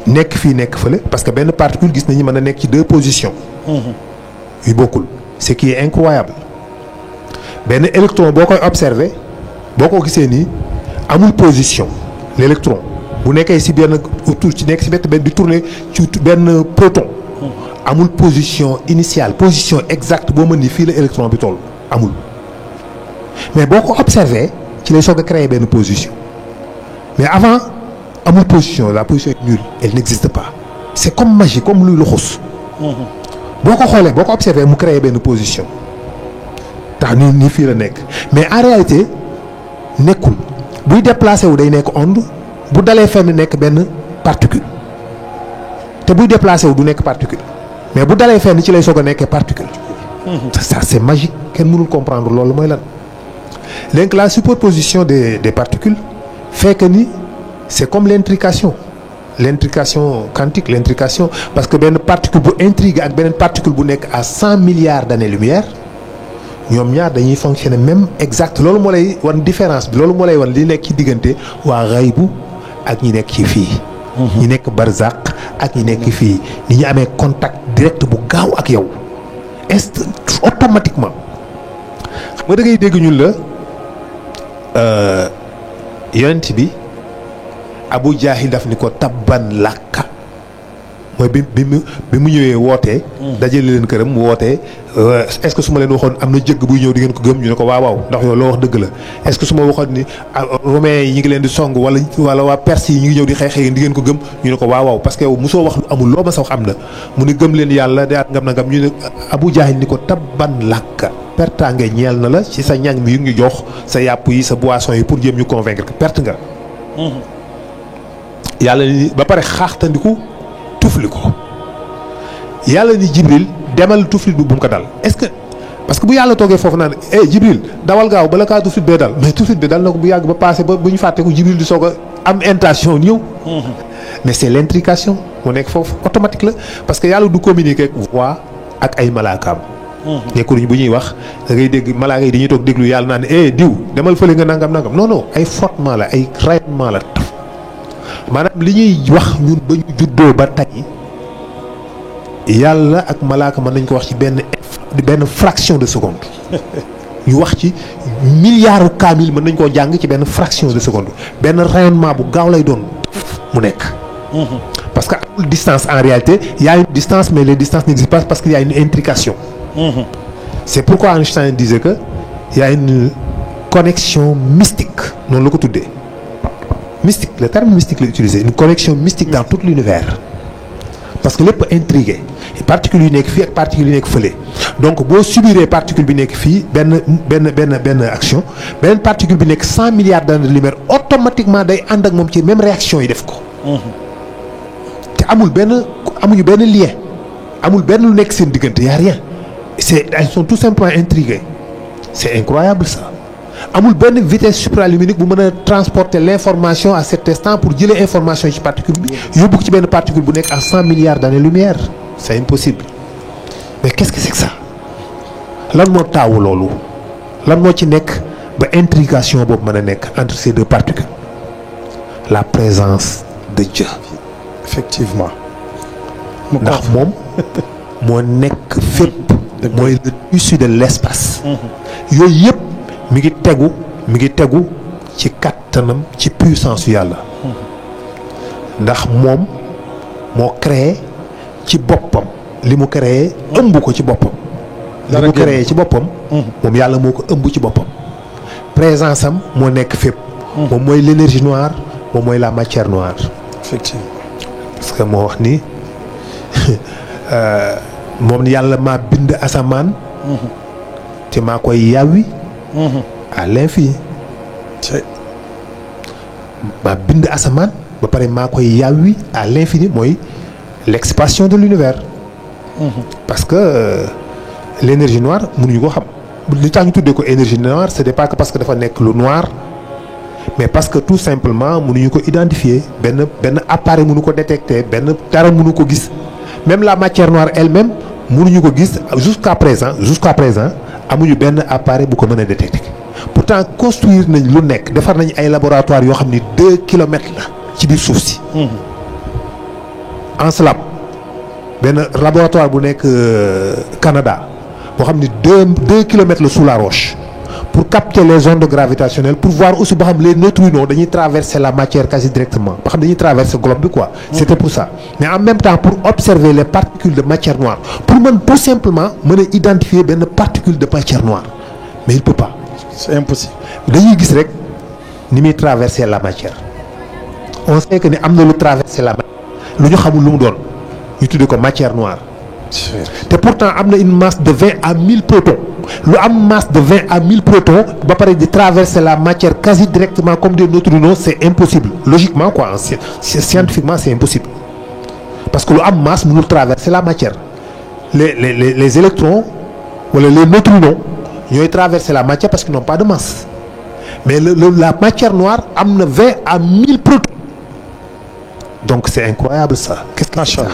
Nek fi nek fele, parce que ben particule, gis nañu mëna nek ci deux positions. Yu bokkul. Ce qui est incroyable benn électron boo koy observer boo ko gisee nii amul position l'électron bu nekkee ci benn autour ci nekk ci benn di tourner ci benn proton amul position initiale position exacte boo mën ni fii la électron bi toll amul mais boo ko observer ci lay soog a créer benn position mais avant amul position la position est nulle elle n'existe pas c'est comme magie comme luy luxus boo ko xoolee boo ko observé mu créé benn position tax ni fii la nekk mais en réalité nekkul buy déplacé wu day nekk onde bu dalee fenn nekk benn particule te buy déplacé wu du nekk particule mais bu dalee fenn ci lay soog a nekkee particule. Ça c'est magique kenn mënul comprendre loolu mooy lan. léegi la superposition des particules fait que ni c'est comme l'intrication quantique l'intrication parce que benn particule bu intrigue ak beneen particule bu nekk à 100 milliards d'années-lumière ñoom ñaar dañuy fonctionner même exact loolu moo lay wan différence bi loolu moo lay wan li nekk ci diggante waa ghaybu ak ñi nekk ci fii. ñi nekk barzaq ak ñi nekk fii ni ñu amee contact direct bu gaaw ak yow automatiquement xam nga da ngay dégg ñun la yonent bi Abu Jaahil daf ni ko tabban làkka mooy bi mu ñëwee wootee dajale leen këram mu wootee est-ce que su ma leen waxoon am na jëgg buy ñëw di ngeen ko gëm ñu ne ko waaw waaw ndax yow loo wax dëgg la est-ce que su ma waxoon ni romains yi ñu ngi leen di song wala waa perse yi ñu ngi ñëw di xeexee di ngeen ko gëm ñu ne ko waaw waaw parce que yow mosoo wax lu amul loo ma sa wax am na mu ni gëm leen yàlla daat ngam na ngam ñu ne Abu Jaahil ni ko tabban làkka pertaange ñeel na la ci sa ñang mi yu ngi jox sa yàpp yi sa boisson yi pour jéem ñu convaincre que perte nga yàlla ni ba pare xaaxtandiku tufli ko yàlla ni Jibril demal tuflit bu mu ko dal est-ce que parce que bu yàlla toogee foofu naan Jibril dawal gaaw bala kaa tuflit bee dal mais tuflit bi dal na ko bu yàgg ba passé ba bu ñu fàtte ko Jibril di soog a am intention ñëw mais c'est l'intrication mu nekk foofu automatique la parce que yàlla du communiquer ak voix ak ay malaakaam nekkul bu ñuy wax da ngay dégg malaaka yi dañuy toog déglu yàlla naan diw demal fële nga nangam non non ay frottement la ay rayonnement la maanaam li ñuy wax ñun ba ñu juddoo ba tey yàlla ak malaaka mën nañ ko wax ci benn fraction de seconde ñu wax ci milliards kaamil mën nañ koo jàng ci benn fraction de seconde benn rayonnement bu gaaw lay doon mu nekk parce que amul distance en réalité il y a une distance mais les distances n'existent pas parce qu'il y a une intrication c'est pourquoi Einstein disait que il y a une connexion mystique noonu la ko tuddee mystique le terme mystique la utilisé une connexion mystique dans tout l'univers parce que lépp intrigué particules yu nekk fii ak particules yu nekk fële donc boo subiree particule bi nekk fii benn action beneen particule bi nekk 100 milliards d'années de lumière automatiquement day ànd ak moom ci même réaction yi def ko te amuñu benn lien amul benn lu nekk seen diggante y a rien elles sont tout simplement intriguées c'est incroyable ça amul benn vitesse supraluminique bu mën a transporter l'information à cet instant pour jëlee information ci particule bi yóbbu ko ci benn particule bu nekk à 100 milliards d'années-lumière c'est impossible mais qu'est-ce que c'est que ça lan moo taawu loolu lan moo ci nekk ba intrication boobu mën a nekk entre ces deux particules la présence de Dieu effectivement ndax moom moo nekk fépp mooy le tissu de l'espace yooyu yëpp mi ngi tegu ci kattanam ci puissance yu yàlla ndax moom moo créé ci boppam li mu créé ëmb ko ci boppam li mu créé ci boppam moom yàlla moo ko ëmb ci boppam présence am moo nekk fépp moom mooy l'énergie noire moom mooy la matière noire effectivement parce que moo wax ni moom yàlla maa bind asamaan te maa koy yàwwi à l'infini maa bind asamaan ba pare maa koy yàwwi à l'infini mooy l'expansion de l'univers parce que l'énergie noire mënuñu ko xam li tax ñu tuddee ko énergie noire c'est pas que parce que dafa nekk lu noir mais parce que tout simplement mënuñu ko identifier benn appareil mënu ko détecter benn dara mënu ko gis même la matière noire elle-même mënuñu ko gis jusqu'à présent amuñu benn appareil bu ko mën a détecter pourtant construire nañ lu nekk defar nañ ay laboratoire yoo xam ni 2 kilomètres la ci biir suuf si en slab benn laboratoire bu nekk Canada boo xam ni 2 kilomètres la sous la roche pour capter les ondes gravitationnelles pour voir aussi ba xam les neutrinos dañuy traverser la matière quasi directement ba xam dañuy traverser globe bi quoi c'était pour ça mais en même temps pour observer les particules de matière noire pour simplement mën a identifier benn particule de matière noire mais il peut pas c'est impossible dañuy gis rek ni muy traverser la matière on sait que ni am na lu traverser la matière lu ñu xamul lu mu doon ñu tuddee ko matière noire te pourtant am na une masse de 20 à 1000 protons lu am masse de 20 à 1000 protons ba pare di traverser la matière quasi directement comme des neutrinos c'est impossible logiquement quoi scientifiquement c'est impossible parce que lu am masse mënul traverser la matière les électrons wala les neutrinos ñooy traverser la matière parce qu'ils n'ont pas de masse mais la matière noire am na 20 à 1000 protons donc c'est incroyable ça qu'est-ce que c'est ça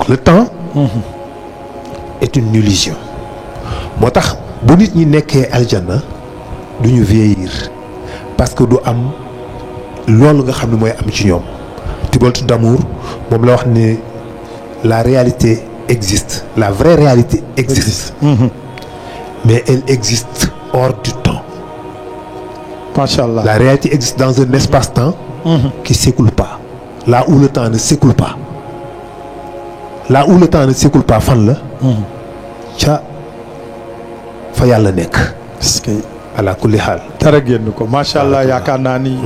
le temps est une illusion moo tax bu nit ñi nekkee aljanna du ñu vieillir parce que du am loolu nga xam ne mooy am ci ñoom. Tybalt d'amour moom la wax ne la réalité existe, la vraie réalité existe. Mais elle existe hors du temps. Machallah. La réalité existe dans un espace-temps qui ne s'écoule pas. Là où le temps ne s'écoule pas. Là où le temps ne s'écoule pas, fan la. Ca fa yàlla nekk. est-ce que ala kulli xaal. dara génn ko macha allah yaakaar naa ni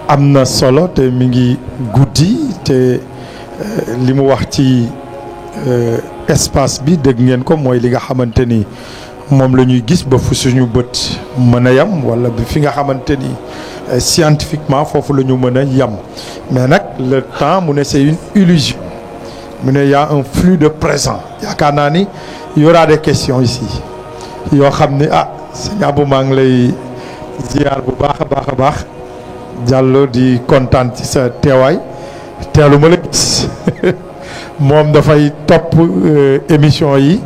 am na solo te mi ngi guddi te li mu wax ci espace bi dégg ngeen ko mooy li nga xamante ni moom la ñuy gis ba fu suñu bët mën a yam wala bi fi nga xamante ni scientifiquement foofu la ñu mën a yam mais nag le temps mu ne c'est une illusion mu ne y a un flux de présent yaakaar naa ni y aura des questions ici yoo xam ni sëñ Abou maa ngi lay ziar bu baax a baax a baax Diallo di kontaan ci sa teewaay teelu ma la gis moom dafay topp émission yi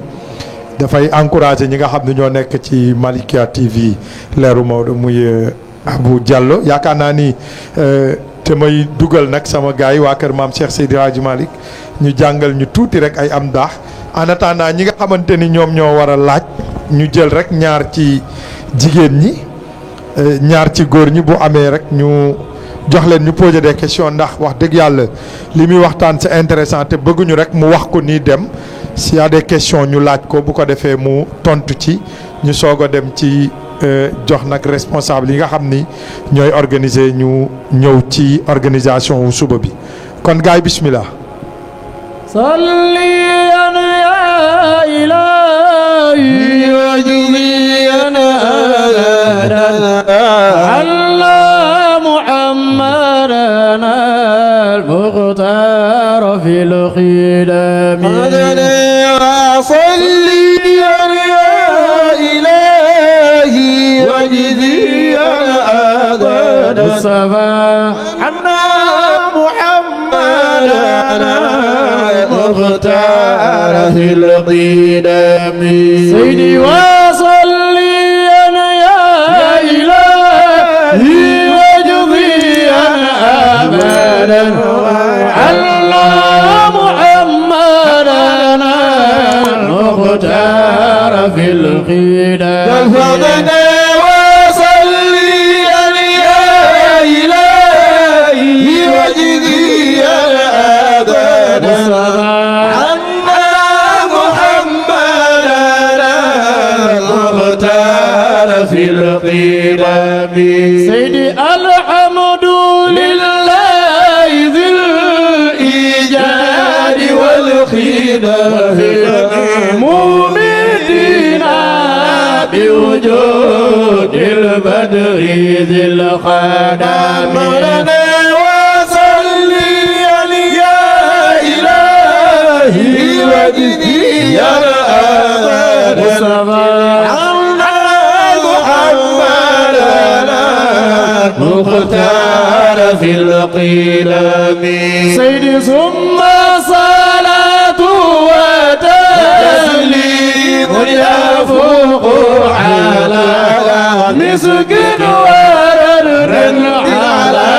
dafay encourager ñi nga xam ne ñoo nekk ci Malikia TV leeru Maodo muy Abou Diallo yaakaar naa ni te may dugal nag sama gars yi waa kër maam Cheikh Seydi Hadji Malick ñu jàngal ñu tuuti rek ay am daax en attendant ñi nga xamante ni ñoom ñoo war a laaj ñu jël rek ñaar ci jigéen ñi ñaar ci góor ñi bu amee rek ñu jox leen ñu poser des questions ndax wax dëgg yàlla li muy waxtaan c'est intéressant te bëgguñu rek mu wax ko nii dem s'il y a des questions ñu laaj ko bu ko defee mu tontu ci ñu soog a dem ci jox nag responsable yi nga xam ni ñooy organiser ñu ñëw ci organisation wu suba bi kon gaay bismillah صليا يا إلهي وجزيا على محمدنا المختار في الخدم صليا يا إلهي وجزيا بالصفا عنا محمدنا المختار في القدم سيدي وصليا يا إلهي وجزيا أبدا على محمدنا المختار في القدم وصليا يا إلهي وجزيا أبدا في القدم سيدي الحمد لله ذي الإيجاد والخدم مؤمنين بوجود البدر ذي الخدم وصلي يا إلهي وجزيا مختار في القلم سيدي ثم صلاة وتسليم يفوق على مسك ورر على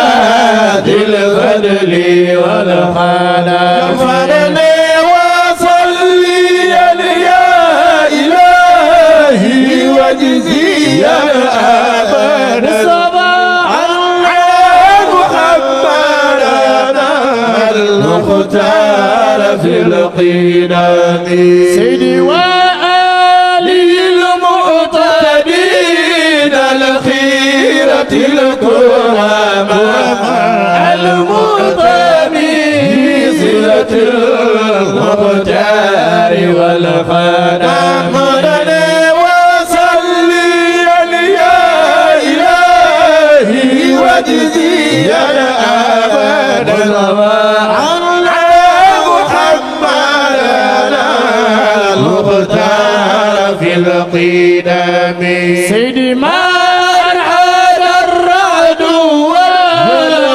ذي الفضل والخلف وصلي يا إلهي وجزيا أبدا المختار في القدم سيدي وآله المعتدين الخيرة الكراماء المؤتمين صلة المختار والخدم وصلي يا إلهي وجزيا أبدا في القدم سيدي ما أرعد الرعد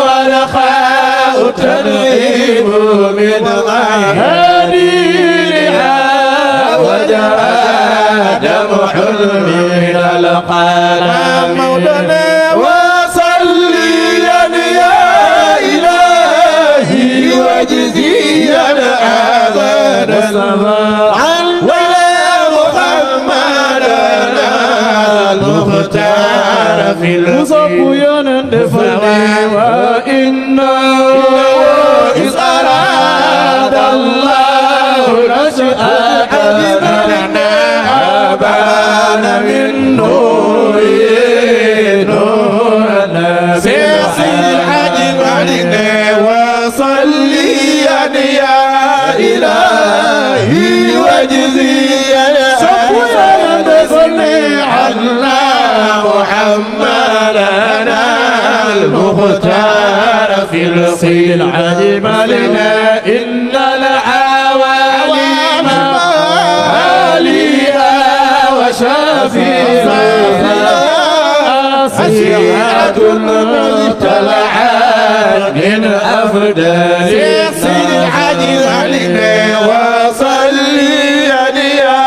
والخاء تنهيب من هديها وجرى دمع من القلم وصلي يا وجزيا أبدا عن ولا محمدنا المختار في مصبيا دفني وإنه إذ أراد الله نشأتنا أبان من نوره نورنا سيسي الحج مالنا وصليا يا إلهي وجزيا صفويا بصلي على محمدنا المختار في الصيد العجيب لنا إن العوالم آليها وشافيها سيئة مبتلعات من أفضل سيد العجيب لنا وصليا يا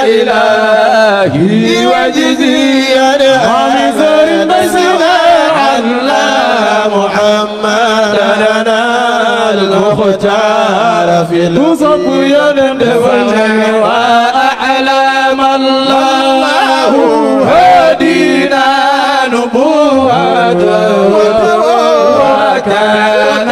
إلهي وجزيا ومثل بسنا على محمدنا المختار في الوصف يندفن وأعلم الله هدينا نبوته وكان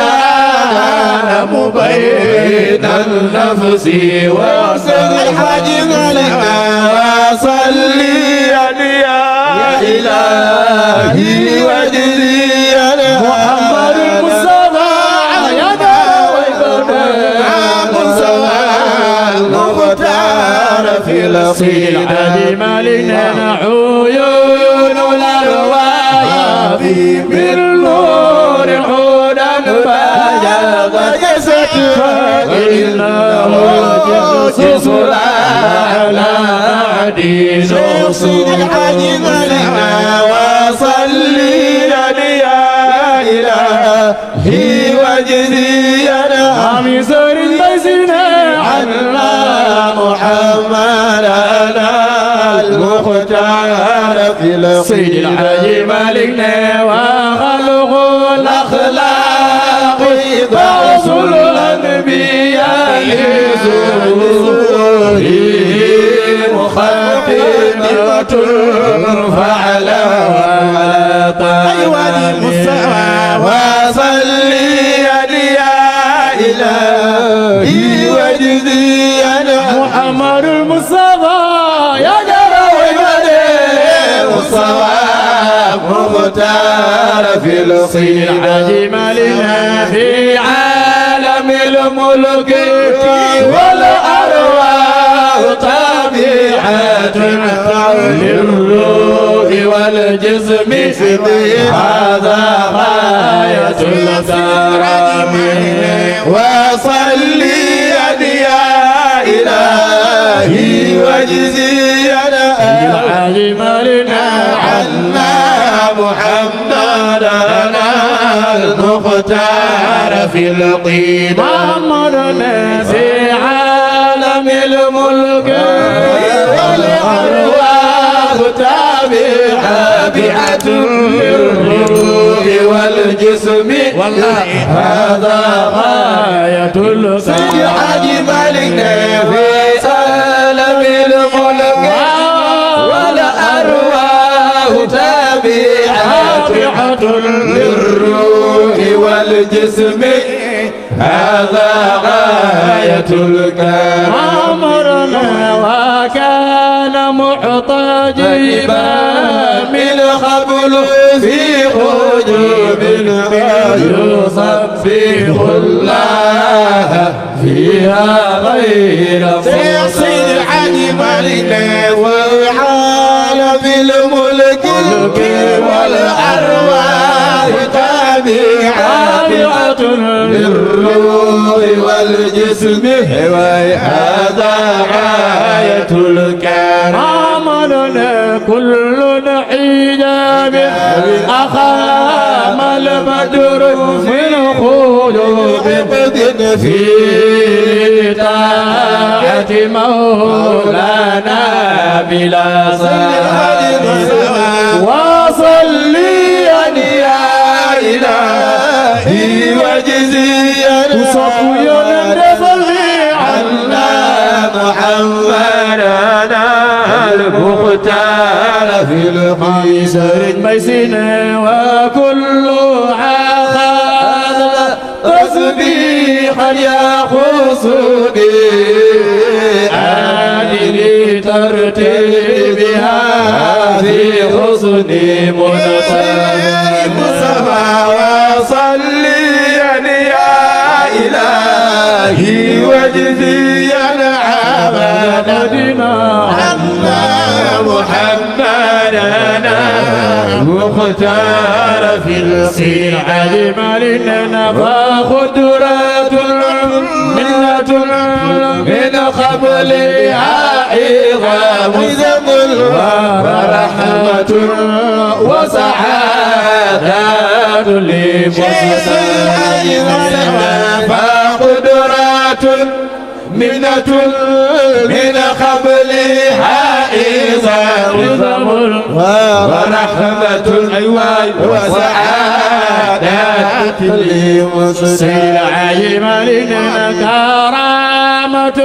مبين النفس وسر الحجم لنا وصليا يا إلهي وجزيا محمد المصطفى يدا ويبرنا المختار في الصيد العليم لنا عيون الأرواح بالنور حولا فجاء جسد فإنه جسس على عدين سيد الحجم لنا وصليا يا إلهي وجزيا عميزر المزنا عنا محمدنا المختار في الصيد العجيب لنا وخلق الأخلاق فرسول الأنبياء لزوره مخططة فعلى أيوة المستوى وصليا يا إلهي وجزيا محمد المصطفى يا جرى والصواب مختار في الصين العجيب لنا في عالم الملك والأرواح طبيعة للروح والجسم هذا غاية الكرم وصليا يا إلهي وجزيا العظيم لنا عنا محمدنا المختار في الطين أمرنا في عالم الملك والأرواح تابعة للروح والجسم والله هذا غاية الكرم عجب لنا في عالم الملك والأرواح تابعة للروح والجسم هذا غاية الكرم أمرنا وكان محتجبا من قبل في خجوب يصبح الله فيها غير سيصير العجب لنا وعالم الملك والأرواح تابعة للروح والجسم وهذا غاية الكرم لنا كل حجاب أخام البدر من خلوب في طاعة مولانا بلا صلاة وصليا يا إلهي وجزيا صفويا دفلي عنا محمدنا المختار في القيسر ميسين وكل عاخذ تسبيحا يخصني عادل ترتيبها في حسن مصطفى وصليا يا إلهي وجزيا عبادنا عنا محمدنا مختار في السير علم لنا فخدرات منة من قبلها عظام ذمل ورحمة وسعادات لمصطفى فقدرات منة من قبلها عظام ورحمة وسعادات لمصطفى عيم لنا كرامة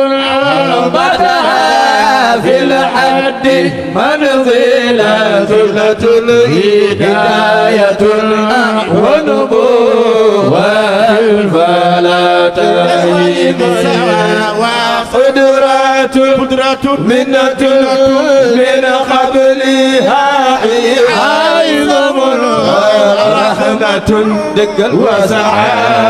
بدها في الحد منزلة هداية ونبوة فلا تهيب قدرة منة من قبلها عظم رحمة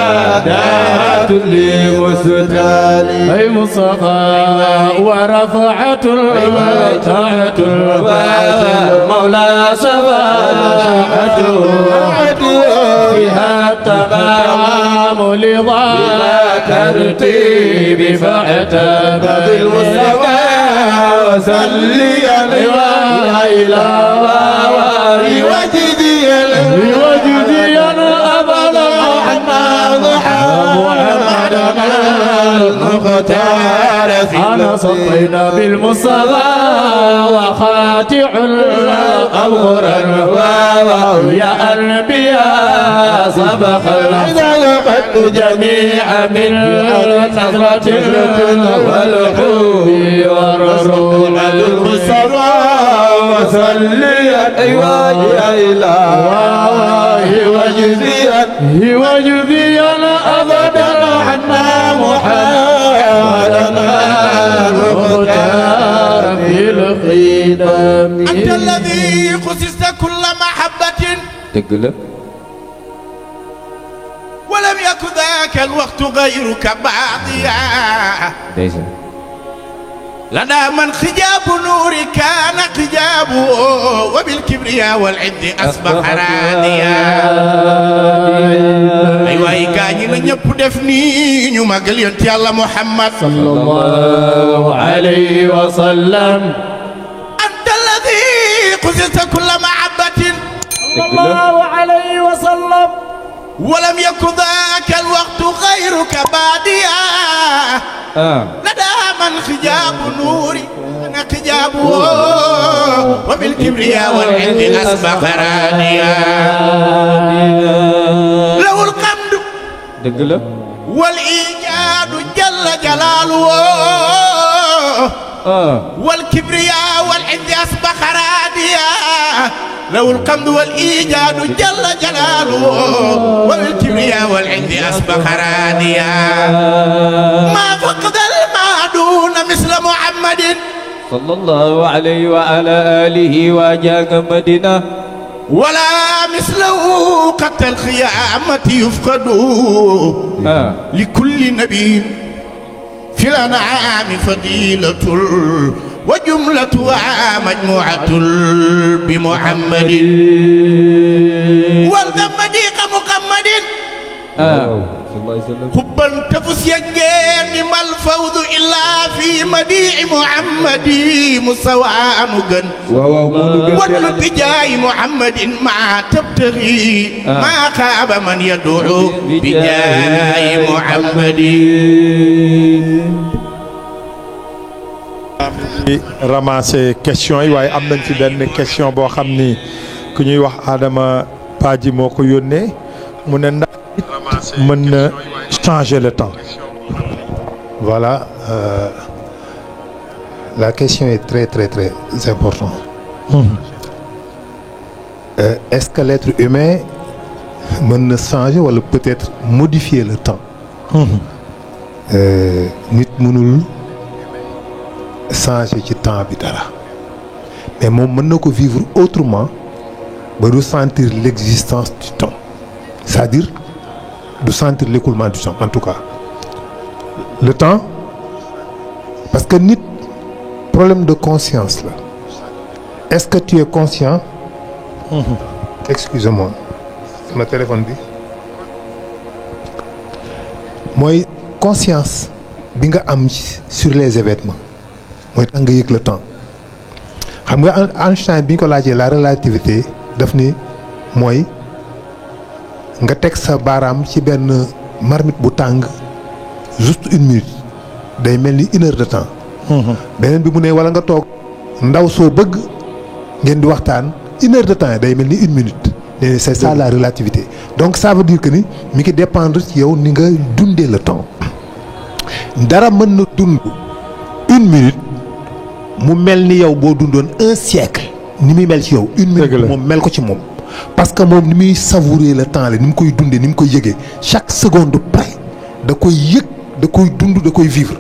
وسعادات لمستال أي مصطفى ورفعة طاعة مولى سباحة فيها التقام لضاء ترتيب فاعتبر بالمصطفى وسليا إلى وجديا أبدا محمدنا المختار أنا صطينا بالمصطفى وخاتع أبغرا يا أنبياء سبق الخلق جميعا من نظرة والحب والرسول المصطفى وسليا يا إله وجزيا أبدا عنا محمدنا المختار في القدم أنت الذي خصصت كل محبة ولم يكن ذاك الوقت غيرك باقيا لدى من خجاب نورك كان خجابه وبالكبرياء والعز أصبح راديا أيوة كاñi la ñëpp def ni ñu magal yonent Yàlla Muhammad sallallahu alayhi wa sallam أنت الذي خصصت كل محبة sallallahu alayhi wa sallam ولم يكن ذاك الوقت غيرك باديا لدى من خجاب نوري أنا خجابه وبالكبرياء والعند أصبح راديا له القمد والإيجاد جل جلاله والكبرياء والعند أصبح راديا له القمد والإيجاد جل جلاله والكبرياء والعند أصبح راديا ما فقد المعدون مثل محمد صلى الله عليه وعلى آله وجاء مدينة ولا مثله قد الخيامة يفقد لكل نبي في الأنعام فضيلة وجملتها مجموعة بمحمد والمديق محمد حبا تفس يجين ما الفوز إلا في مديع محمد مسوى مغن واطلب بجاي محمد ما تبتغي ما خاب من يدعو بجاي محمد. ramasser question yi waaye am nañ ci benn question boo xam ni ku ñuy wax Adama Padji moo ko yónnee mu ne ndax mën na changer le temps. Voilà, la question est très très très importante. Est-ce que l'être humain mën na changer wala peut-être modifier le temps? Nit mënul changer ci temps bi dara, mais moom mën na ko vivre autrement ba du sentir l'existence du temps, c'est-à-dire du sentir l'écoulement du temps en tout cas. Le temps, parce que nit problème de conscience là. Est-ce que tu es conscient? Excusez-moi, sama téléphone bi mooy conscience bi nga am sur les événements mooy tax nga yëg le temps. Xam nga Einstein bi ñu ko laajee la relativité daf ni mooy nga teg sa baaraam ci benn marmite bu tàng juste 1 minute day mel ni 1 heure de temps. beneen bi mu ne wala nga toog ndaw soo bëgg ngeen di waxtaan 1 heure de temps day mel ni 1 minute. C'est ça la relativité. Donc ça veut dire que ni mi ngi dépendre ci yow ni nga dundee le temps. Dara mën na dund 1 minute mu mel ni yow boo dundoon 1 siècle ni muy mel ci yow. 1 minute moom mel ko ci moom. Parce que moom ni muy savourer le temps la ni mu koy dundee ni mu koy yëgee chaque seconde près da koy yëg da koy dund da koy vivre.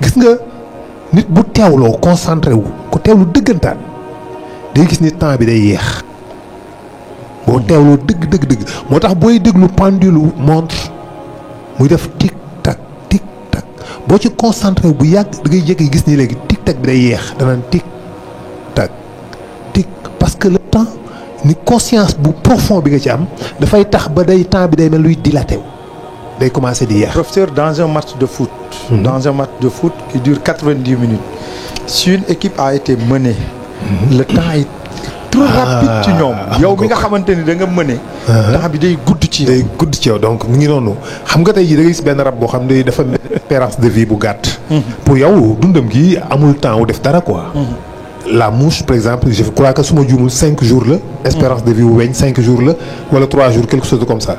Gis nga nit bu teewloo concentré wu ku teewlu dëggantaan day gis ni temps bi day yéex. boo teewloo dëgg moo tax booy déglu pendule montre muy def tic tac boo ci concentré bu yàgg da ngay jékki gis ni léegi tic tac bi day yeex danaan tic tac parce que le temps ni conscience bu profond bi nga ci am dafay tax ba day temps bi day mel luy dilaté wu day commencé di yeex. Professeur, dans un match de foot. Dans un match de foot qui dure 90 minutes. Si une équipe a été menée. Le temps est trop rapide ci ñoom. yow mi nga xamante ni da nga mëne. temps bi day gudd ci yow. day gudd ci yow donc mu ngi noonu xam nga tey jii da ngay gis benn rab boo xam ne dafa espérance de vie bu gàtt. pour yow dundam gi amul temps wu def dara quoi. La mouche par exemple je crois que su ma juumul 5 jours la. espérance de vie wu weñ 5 jours la wala 3 jours quelque chose comme ça.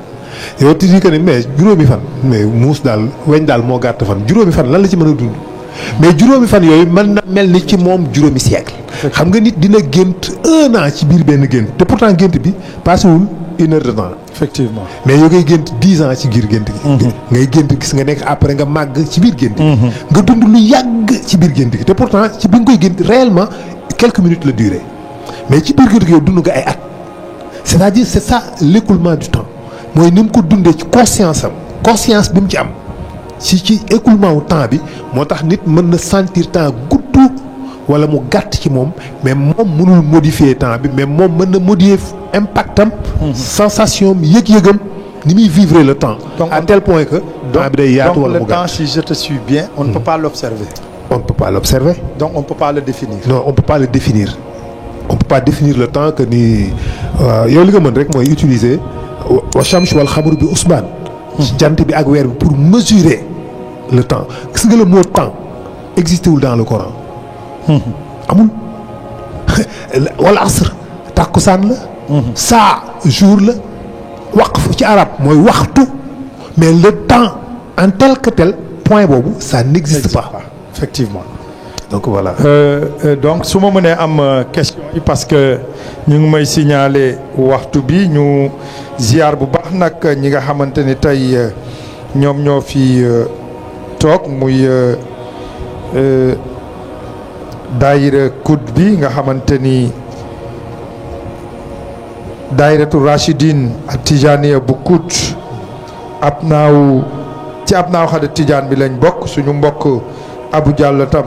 yow tu dis que ni mais juróomi fan mais muus daal weñ daal moo gàtt fan juróomi fan lan la ci mën a dund. mais juróomi fan yooyu mën na mel ni ci moom juróomi siècle. xam nga nit dina gént 1 an ci biir benn gént te pourtant gént bi passewul 1 heure de temps. effectivement mais yow ngay gént 10 ans ci biir gént gi. ngay gént gis nga nekk après nga màgg ci biir gént gi. nga dund lu yàgg ci biir gént gi te pourtant ci bi nga koy gént réellement quelques minutes la durée mais ci biir gént gi yow dund nga ay at. c'est-à-dire c'est ça l'écoulement du temps mooy ni mu ko dundee ci conscience am conscience bi mu ci am. ci écoulement wu temps bi moo tax nit mën na sentir temps gudd wala mu gàtt ci moom mais moom mënul modifier temps bi mais moom mën na modifier impactam sensation am yëg-yëgam ni muy vivre le temps. Donc, à tel point que temps bi day yaatu wala mu gàtt. Donc le temps, si je te suis bien, on ne peut pas l'observer. On ne peut pas l'observer. Donc on ne peut pas le définir. Non, on ne peut pas le définir. On ne peut pas définir le temps que ni yow li nga mën rek mooy utiliser wa shamsu wal xamru bi usbaan jant bi ak weer bi pour mesurer le temps gis nga le mot temps existé wul dans le Coran. amul wala asr takkusaan la. saa jour la waqf ci arab mooy waxtu mais le temps en tel que tel point boobu ça n'existe pas. Effectivement. Donc voilà. Donc su ma mënee am question yi parce que ñu ngi may signaler waxtu bi ñu ziar bu baax nag ñi nga xamante ni tey ñoom ñoo fi toog muy daayira kud bi nga xamante ni daayiratu Rachidine ak Tijaniya bu kud abnaaw xada Tijaan bi lañ bokk suñu mbokk Abu Diallo tam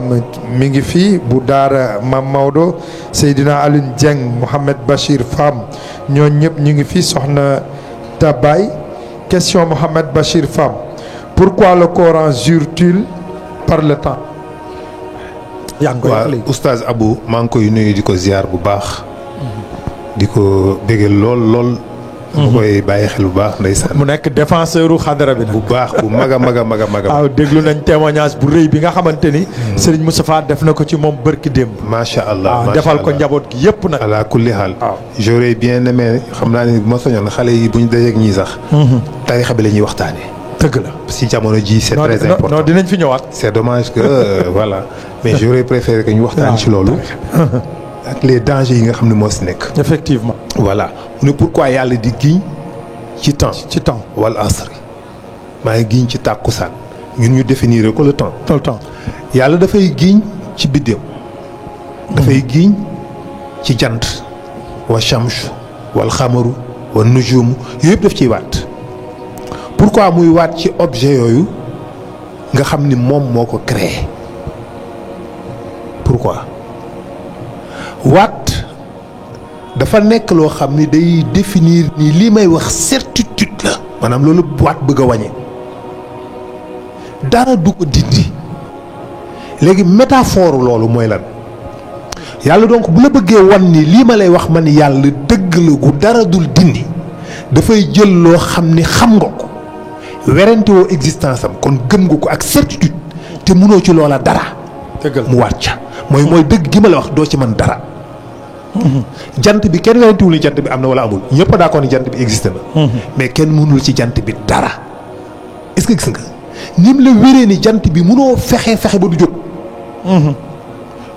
mi ngi fii bu daara Mam Maodo Seydina Alioune Dieng Mohamed Bachir Fam ñooñu ñëpp ñu ngi fii soxna Tabay question Mohamed Bachir Fam pourquoi le Coran jure-t-il par le temps. yaa ngi koy wax léegi oustaz Abou maa ngi koy nuyu di ko ziar bu baax. di ko béggee lool mu koy bàyyi xel bu baax ndeysaan. mu nekk défenseur u xadara bi nag. bu baax bu mag a mag a mag a mag. waaw déglu nañ témoignage bu rëy bi nga xamante ni. Serigne Moustapha def na ko ci moom bërki démb. macha allah waaw defal ko njaboot gi yëpp nag. ala kulli xaal. waaw j'aurais bien aimé xam naa ne bu ma soñoon xale yi bu ñu dajeeg ñii sax. tarixa bi la ñuy waxtaanee. dëgg la si jamono ji c'est très important. non dinañ fi ñëwaat. c'est dommage que voilà mais j'aurais préféré que ñu waxtaan ci loolu. ak les dangers yi nga xam ne moo si nekk. effectivement. voilà mu ne pourquoi yàlla di giñ ci temps. ci temps wal asri maa ngi giñ ci tàkkusaan ñun ñu définir ko le temps. tout le temps. yàlla dafay giñ ci biddéew. dafay giñ ci jant. wa shamsu wal xamaru wa nujumu yooyu yëpp daf ciy waat. pourquoi muy waat ci objet yooyu nga xam ni moom moo ko créé pourquoi waat dafa nekk loo xam ni day définir ni lii may wax certitude la maanaam loolu waat bëgg a wàññi dara du ko dindi léegi métaphore loolu mooy lan yàlla donc bu la bëggee wan ni lii ma lay wax man yàlla dëgg la gu dara dul dindi dafay jël loo xam ni xam nga ko werante woo existence am kon gëm nga ko ak certitude te mënoo ci loola dara. dëgg mu waat ca mooy dëgg gi ma la wax doo ci mën dara. jant bi kenn werantewul ni jant bi am na wala amul ñëpp d'accord ni jant bi existe na. mais kenn mënul ci jant bi dara. est-ce que gis nga ni mu la wéree ni jant bi mënoo fexe ba du jóg.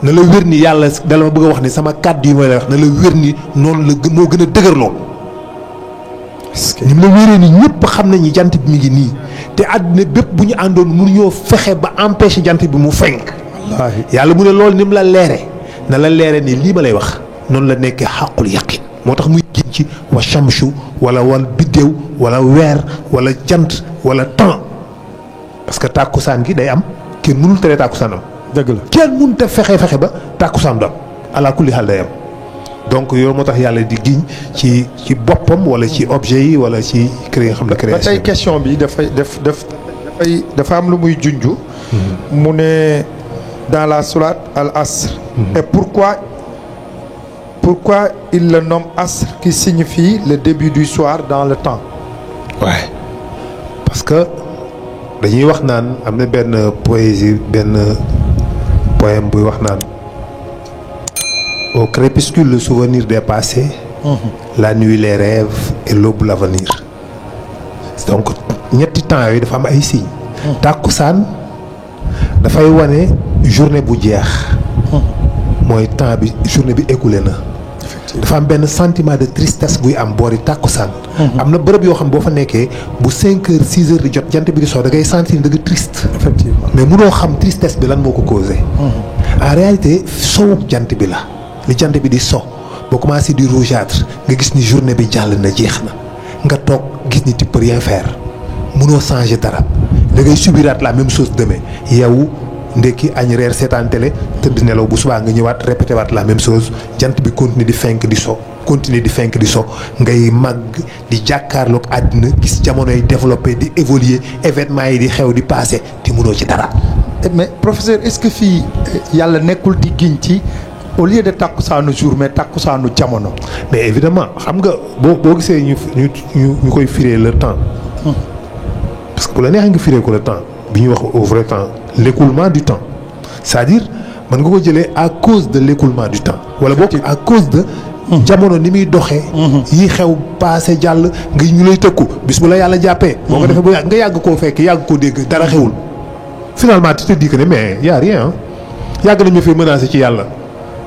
na la wér ni yàlla dala ma bëgg a wax ni sama kàddu yi mooy la wax na la wér ni noonu la moo gën a dëgër loolu. ni mu la wéree ni ñëpp xam nañu jant bi mi ngi nii te àdduna bépp bu ñu àndoon mënuñoo fexe ba empêcher jant bi mu fenk. wallaahi yàlla mu ne loolu ni mu la leere na la leere ni lii ma lay wax noonu la nekkee xàqul yaqin moo tax muy giñ ci wa shamsu wala biddéew wala weer wala jant wala temps parce que tàkkusaan gi day am kenn mënul tere tàkkusaan am. dëgg la kenn mënut a fexe ba tàkkusaan du am ala kulli xaal day am. donc yow moo tax yàlla di giñ ci boppam wala ci objet yi wala ci créé xam na création. ba tey question bi dafa am lu muy junj. mu ne dans la sourate al asr. et pourquoi il le nomme asr qui signifie le début du soir dans le temps. waaye parce que dañuy wax naan am na benn poésie benn poème buy wax naan. Au crépuscule, le souvenir des passés, la nuit, les rêves et l'aube, l'avenir. Donc, ñetti temps yooyu dafa am ay signes. tàkkusaan dafay wane journée bu jeex. mooy temps bi journée bi écoulé na. dafa am benn sentiment de tristesse buy am boori tàkkusaan. am na bërëb yoo xam boo fa nekkee bu 5 heures 6 heures di jot jant bi di soo da ngay sentir da nga triste. effectivement mais mënoo xam tristesse bi lan moo ko causé. en réalité sowuk jant bi la. li jant bi di so boo commencé di rougeâtre nga gis ni journée bi jàll na jeex na nga toog gis ni tu peux rien faire mënoo changer dara da ngay subiraat la même chose demain yow ndekki añ reer seetaan télé tëdd nelaw bu subaa nga ñëwaat répété waat la même chose jant bi continuer di fenk di so continuer di fenk di so ngay màgg di jàkkaarloog àddina gis jamonoy développé di évoluer événements yi di xew di passé te mënoo ci dara. mais professeur est-ce que fii yàlla nekkul di giñ ci. au lieu de tàkkusaanu jour mais tàkkusaanu jamono. mais évidemment xam nga boo gisee ñu koy firee le temps. parce que bu la neexee nga firee ko le temps bi ñuy wax au vrai temps l'écoulement du temps c'est-à-dire mën nga ko jëlee à cause de l'écoulement du temps. wala boog à cause de. jamono ni muy doxee. yi xew passé jàll nga ñu lay tëkku bis bu la yàlla jàppee. boo ko defee ba nga yàgg koo fekk yàgg koo dégg dara xewul. finalement tu te dis que ne mais y a rien yàgg nañu fi menacé ci yàlla.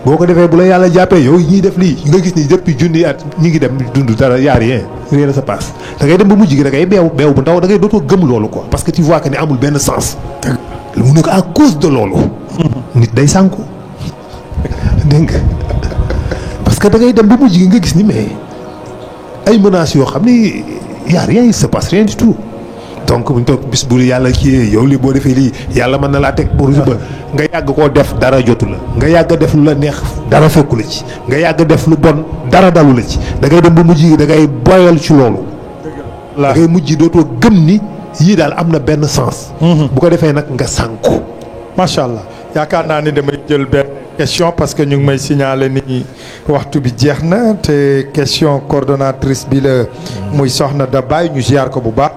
boo ko defee bu la yàlla jàppee yow ñiy def lii nga gis ni depuis junni at ñi ngi dem dund dara y a rien ne se passe da ngay dem ba mujj gi da ngay beew bu ndaw da ngay dootoo gëm loolu quoi parce que tu vois que ni amul benn sens. mu ne ko à cause de loolu. nit day sànku dégg nga parce que da ngay dem ba mujj gi nga gis ni mais ay menaces yoo xam ni y a rien il se passe rien du tout. donc bu ñu toog bis bu yàlla kii yow lii boo defee lii yàlla mën na laa teg pour suba nga yàgg koo def dara jotu la nga yàgg def lu la neex dara fekku la ci nga yàgg def lu bon dara dalu la ci da ngay dem ba mujj da ngay boyal ci loolu. da ngay mujj dootoo gëm ni yii daal am na benn sens. bu ko defee nag nga sànku. macha allah yaakaar naa ni damay jël benn question parce que ñu ngi may signaler ni waxtu bi jeex na te question coordonnatrice bi la muy soxna Dabaye ñu ziar ko bu baax.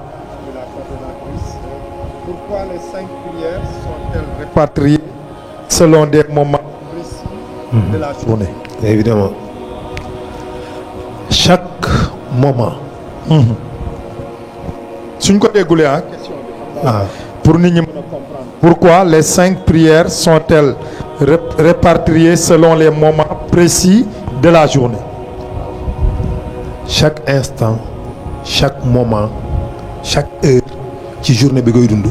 Pourquoi les 5 prières sont-elles réparties selon des moments précis de la journée? Évidemment. Chaque moment. suñ ko déggulee ah. Ah. pour nit ñi mën a comprendre. Pourquoi les 5 prières sont-elles réparties selon les moments précis de la journée? Chaque instant, chaque moment, chaque heure ci journée bi ngay dund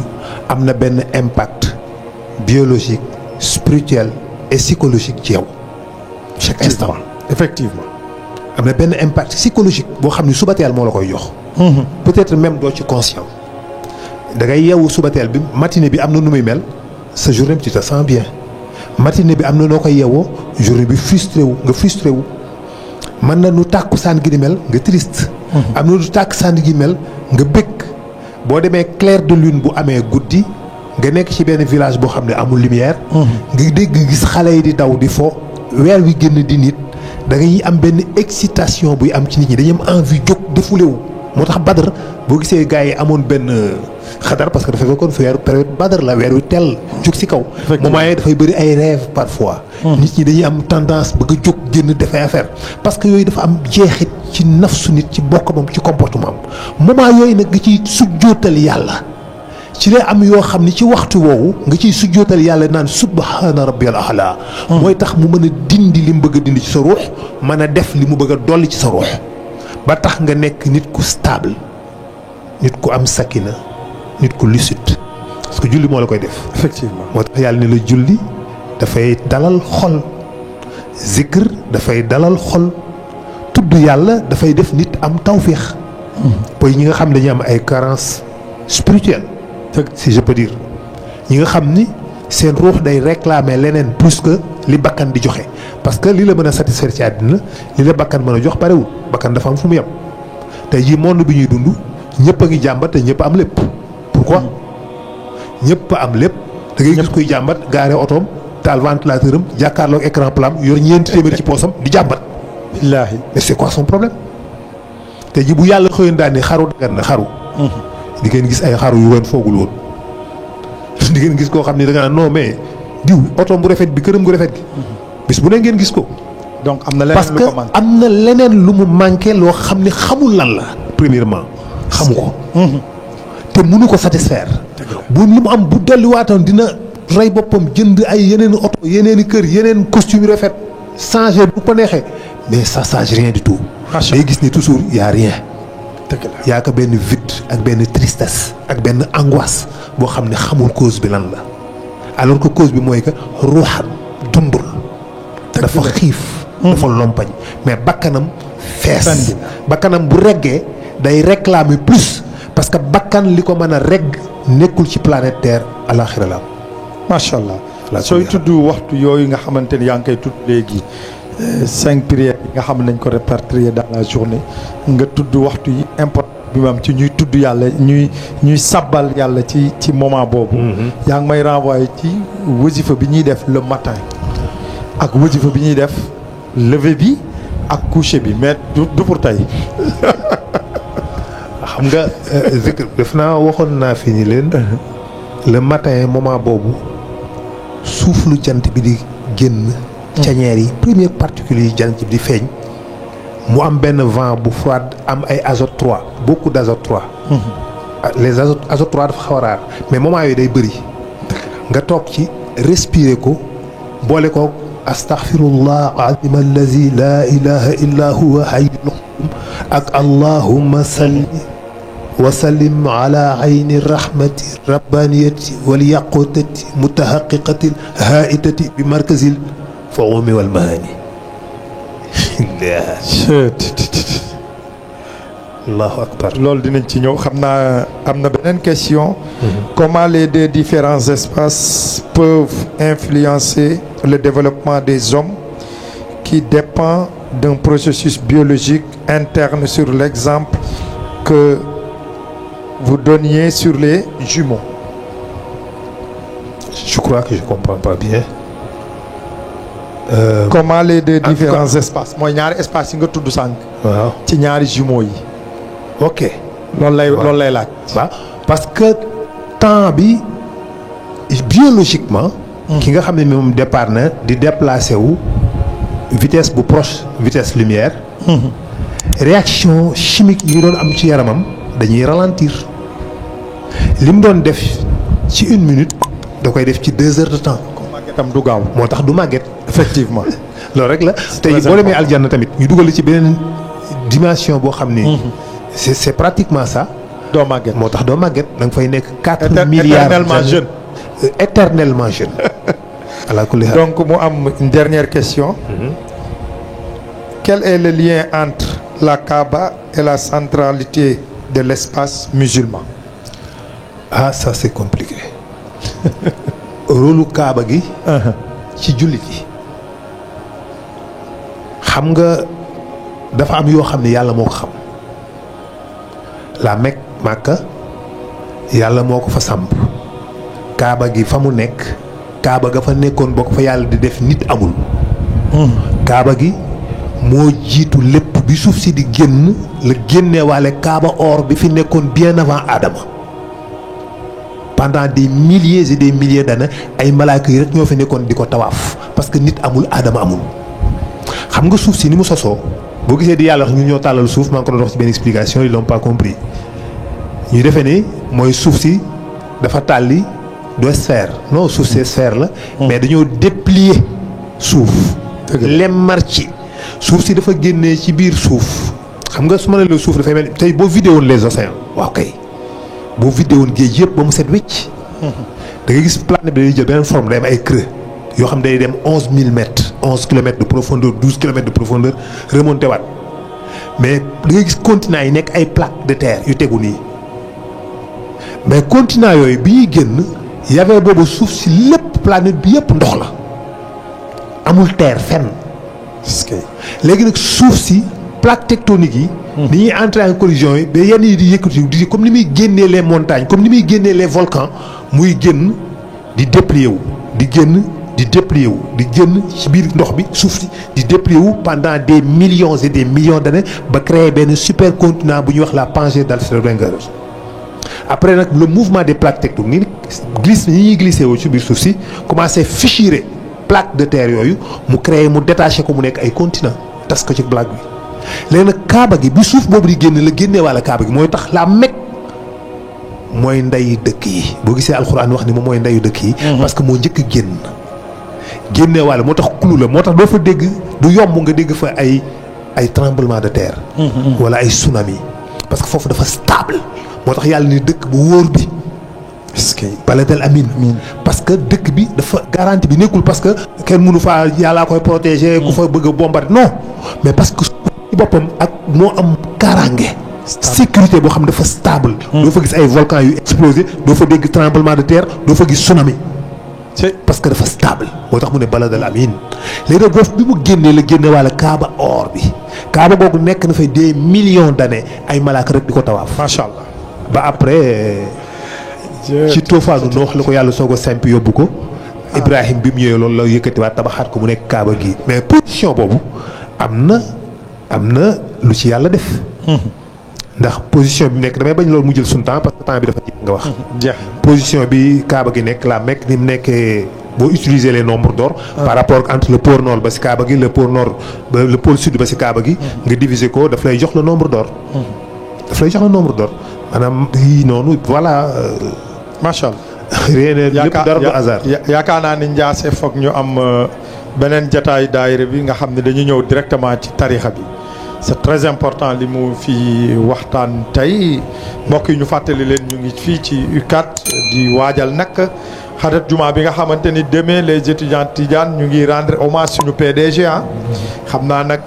am na benn impact biologique, spirituel et psychologique ci yow. Chaque instant. Effectivement. am na benn impact psychologique boo xam ni suba teel moo la koy jox. peut-être même doo ci conscient. da ngay yeewu suba teel bi matinée bi am na nu muy mel sa journée bi tu te sens bien matinée bi am na noo koy yeewoo journée bi frustré wu nga frustré wu. mën na nu tàkkusaan gi di mel nga triste. am na nu tàkkusaan gi mel nga bëgg. boo demee clair de lune bu amee guddi nga nekk ci benn village boo xam ne amul lumière. nga dégg gis xale yi di daw di fo weer wi génn di nit da ngay am benn excitation buy am ci nit ñi dañuy am envie jóg défoulé wu. moo tax Badr boo gisee gars yi amoon benn xadar parce que dafay fekkoon fi weeru période Badr la weer wi teel jóg ci kaw. moment yii dafay bëri ay rêve parfois. nit ñi dañuy am tendance bëgg a jóg génn dafay affaire parce que yooyu dafa am jeexit ci nafsu nit ci bokkam ci comportement am moment yooyu nag nga ciy sujjootal yàlla ci lay am yoo xam ni ci waxtu woowu nga ciy sujjootal yàlla naan subhaana rabbiyal a'la. mooy tax mu mën a dindi li mu bëgg a dindi ci sa ruux mën a def li mu bëgg a dolli ci sa ruux ba tax nga nekk nit ku stable nit ku am sakina nit ku lucide parce que julli moo la koy def. Effectivement. moo tax yàlla ne la julli dafay dalal xol zikr dafay dalal xol tudd yàlla dafay def nit am tawféex. pour ñi nga xam ne dañuy am ay carences spirituelles. si je peux dire ñi nga xam ni seen ruux day réclamer leneen plus que li bakkan di joxe parce que li la mën a satisfaire ci àddina li la bakkan mën a jox barewul bakkan dafa am fu mu yem tey jii monde bi ñuy dund ñëpp a ngi jàmbat te ñëpp am lépp. pourquoi ñëpp am lépp da ngay gis kuy jàmbat gaare otoom taal ventilateur am jàkkaarloog écran plat yor ñeenti téeméer ci poosam di jàmbat. billaahi. mais c'est quoi son problème tey jii bu yàlla xëyoon daal ni xaru dagan na xaru. di ngeen gis ay xaru yu woon foogul woon di ngeen gis koo xam ni da nga naan non mais diw otoom bu rafet bi këram gu rafet gi. bis bu ne ngeen gis ko. donc am na leneen parce lu que ko manqué. am na leneen lu mu manqué loo xam ni xamul lan la. premièrement xamu ko. te mënu ko satisfaire. bu li mu am bu delluwaatoon dina rey boppam jënd ay yeneen oto yeneen i kër yeneen costume yu rafet changer bu ko neexee mais ça change rien du tout. day gis ni toujours y a rien. dëgg la yaa ko benn vide ak benn tristesse ak benn angoisse boo xam ne xamul cause bi lan la alors que cause bi mooy que ruuxam dundul. dafa xiif. dafa lompañ mais bakkanam fees. bakkanam bu reggee day réclamer plus parce que bakkan li ko mën a regg nekkul ci planète Terre alaxira la. macha allah sooy tudd waxtu yooyu nga xamante ni yaa ngi koy tudd léegi 5 prières yi nga xam ne nañ ko répartir dans la journée nga tudd waxtu yi important bi mu am ci ñuy tudd yàlla ñuy sabbal yàlla ci moment boobu. yaa ngi may renvoyer ci wasifa bi ñuy def le matin ak wasifa bi ñuy def lever bi ak coucher bi mais du pour tey. xam nga zikr def naa waxoon naa fi ni leen. le matin moment boobu suuflu jant bi di génn. cañeer yi première particule yi jant bi di feeñ. mu am benn vent bu froid am ay azote 3 beaucoup d'azote 3. les azote 3 dafa xaw a raar mais moment yooyu day bëri. nga toog ci respirer ko boole ko astaghfirullah azim allazi la ilaha illa huwa hayyul ak allahumma salli wa sallim ala ayni rahmati rabbaniyati wal yaqutati mutahaqiqati haitati bi markazil fawmi wal mahani. allahu akbar. loolu dinañ ci ñëw xam naa am na beneen question. Comment les deux différents espaces peuvent influencer le développement des hommes qui dépend d'un processus biologique interne sur l'exemple que vous donniez sur les jumeaux? Je crois que je comprends pas bien. comment les deux différents espaces mooy ñaari espaces yi nga tudd sànq. waaw ci ñaari jumeaux yi. ok. loolu lay laaj. waaw parce que temps bi biologiquement. ki nga xam ne moom départ na di déplacé wu vitesse bu proche vitesse lumière. réaction chimique yi doon am ci yaramam dañuy ralentir li mu doon def ci 1 minute da koy def ci 2 heures de temps. tam du gaaw moo tax du màgget. effectivement loolu rek la tey boo demee aljanna tamit ñu dugal ci beneen dimension boo xam ni. c'est pratiquement ça. doo màgget moo tax doo màgget da nga fay nekk 4 milliards éternellement jeune. éternellement jeune. ala kulli haal. donc mu am une dernière question. Quel est le lien entre la Kaaba et la centralité de l'espace musulman? Ah ça c'est compliqué. rôlu Kaaba gi. ci jullit yi. xam nga dafa am yoo xam ne yàlla moo ko xam. la Mecque Makka yàlla moo ko fa samp. Kaaba gi fa mu nekk. Kaaba ga fa nekkoon boo ko fa yàlla di def nit amul. Kaaba gi moo jiitu lépp bi suuf si di génn la génnewaale Kaaba or bi fi nekkoon bien avant Adama. pendant des milliers et des milliers d'années ay malaaka yi rek ñoo fi nekkoon di ko tawaaf parce que nit amul Adama amul. xam nga suuf si ni mu sosoo boo gisee di yàlla wax ñu ñoo tàllal suuf maa ngi ko doon wax ci benn explication ils l'ont pas compris ñu defee ni mooy suuf si dafa tàlli do sphère non suuf si sphère la. mais dañoo déplier suuf. lemmar ci suuf si dafa génnee ci biir suuf xam nga su ma nee la suuf dafay mel tey boo vidé woon les océans waaw kay boo vidé woon géej yëpp ba mu set wecc. da ngay gis planète bi day jël beneen forme day am ay creux yoo xam day dem 11000 mètres 11 kilomètres de profondeur 12 kilomètres de profondeur remonté waat mais da ngay gis continents yi nekk ay plaques de terre yu tegu nii mais continents yooyu bi ñuy génn y'avait boobu suuf si lépp planète bi yëpp ndox la amul terre fenn. léegi nag suuf si plaque tectonique yi. ni ñuy entrer en collision yi ba yenn yi di yëkkati di comme ni muy génnee les montagnes comme ni muy génnee les volcans muy génn di déplier wu di génn di déplier wu di génn ci biir ndox bi suuf si di déplier wu pendant des millions et des millions d'années ba créer benn super continent bu ñuy wax la Pangée d'Alfred-Wenger. après nag le mouvement des plaques tectoniques glisse ñi ñuy glissé wu ci biir suuf si commencé fissurer plaque de terre yooyu mu créé mu détaché ko mu nekk ay continent tas ko ci plaque bi léegi nag Kaaba gi bi suuf boobu di génn la génnee walla Kaaba gi mooy tax la Mecque mooy ndeyu dëkk yi boo gisee alxuraan wax ni moom mooy ndeyu dëkk yi. parce que moo njëkk a génnee walla moo tax clou la moo tax doo fa dégg du yomb nga dégg fa ay tremblement de terre. walla ay tsunami parce que foofu dafa stable moo tax yàlla ni dëkk bu wóor bi. est-ce que baladal amin parce que dëkk bi dafa garantie bi nekkul parce que kenn mënu faa yàllaa koy protéger ku fa bëgg a bombarder non mais parce que ci boppam ak moo am kaaraange sécurité boo xam dafa stable. doo fa gis ay volcans yu explosé doo fa dégg tremblement de terre doo fa gis tsunami parce que dafa stable moo tax mu ne baladal amin léegi nag boofu bi mu génnee la génne walla Kaaba or bi Kaaba googu nekk na fay des millions d'années ay malaaka rek di ko tawaaf. macha allah ba après. ci toofaanu noox la ko yàlla soog a simp yóbbu ko. Ibrahim bi mu ñëwee loolu la yëkkatiwaat tabaxaat ko mu nekk Kaaba gi mais position boobu am na lu ci yàlla def. ndax position bi mu nekk damay bañ loolu mu jël suñu temps parce que temps bi dafa jeex nga wax. jeex position bi Kaaba gi nekk la Mecque ni mu nekkee boo utiliser les nombres d'or. par rapport entre le pôle nord ba ci Kaaba gi le pôle nord ba le pôle sud ba ci Kaaba gi. nga diviser ko daf lay jox le nombre d'or. daf lay jox le nombre d'or maanaam yii noonu voilà. macha allah. rien lépp dara du hasard. yaakaar naa ni Ndiassé foog ñu am beneen jataay daayira bi nga xam ne dañu ñëw directement ci tarixa bi c'est très important li mu fi waxtaan tey mbokk yi ñu fàttali leen ñu ngi fii ci U4 di waajal nag xadat juma bi nga xamante ni demain les étudiants Tidiane ñu ngi rendre hommage suñu PDG xam naa nag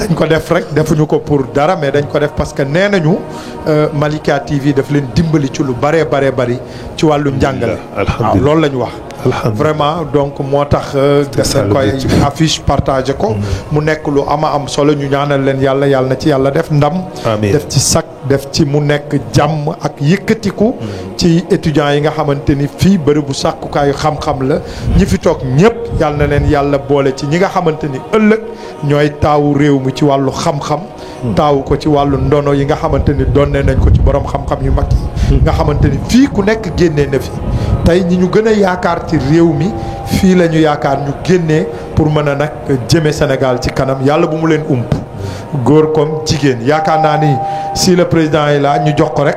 dañ ko def rek defuñu ko pour dara mais dañ ko def parce que nee nañu Malika TV daf leen dimbali ci lu bëree bari ci wàllu njàngale. waaw loolu la ñu wax. vraiment donc moo tax dañ koy affiche partagé ko mu nekk lu am solo ñu ñaanal leen yàlla na ci yàlla def ndam def ci sac def ci mu nekk jàmm ak yëkkatiku ci étudiants yi nga xamante ni fii bërëbu sàkkukaayu xam-xam la ñi fi toog ñëpp yàlla na leen yàlla boole ci ñi nga xamante ni ëllëg ñooy taawu réew mi ci wàllu xam-xam taawu ko ci wàllu ndono yi nga xamante ni donne nañ ko ci borom xam-xam yu mag yi nga xamante ni fii ku nekk génnee na fi tey ñi ñu gën a yaakaar ci réew mi fii la ñu yaakaar ñu génnee pour mën a nag jëme Sénégal ci kanam yàlla bu mu leen ump góor comme jigéen yaakaar naa ni si le président yi la ñu jox ko rek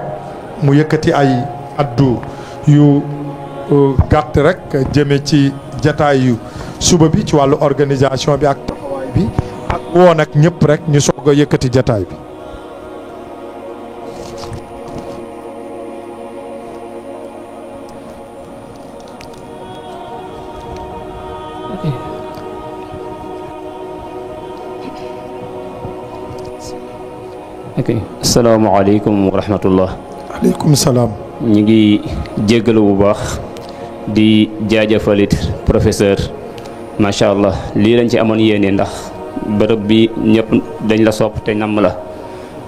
mu yëkkati ay addu yu gàtt rek jëme ci jataay yu suba bi ci wàllu organisation bi ak taxawaay bi ak woon ak ñëpp rek ñu soog a yëkkati jataay bi. ok asalaamaaleykum wa rahmatullah. aleykum salaam. ñu ngi jéggalu bu baax di jaajëfalit professeur macha allah lii lañ ci amoon yéene ndax bërëb bi ñëpp dañ la sopp te namm la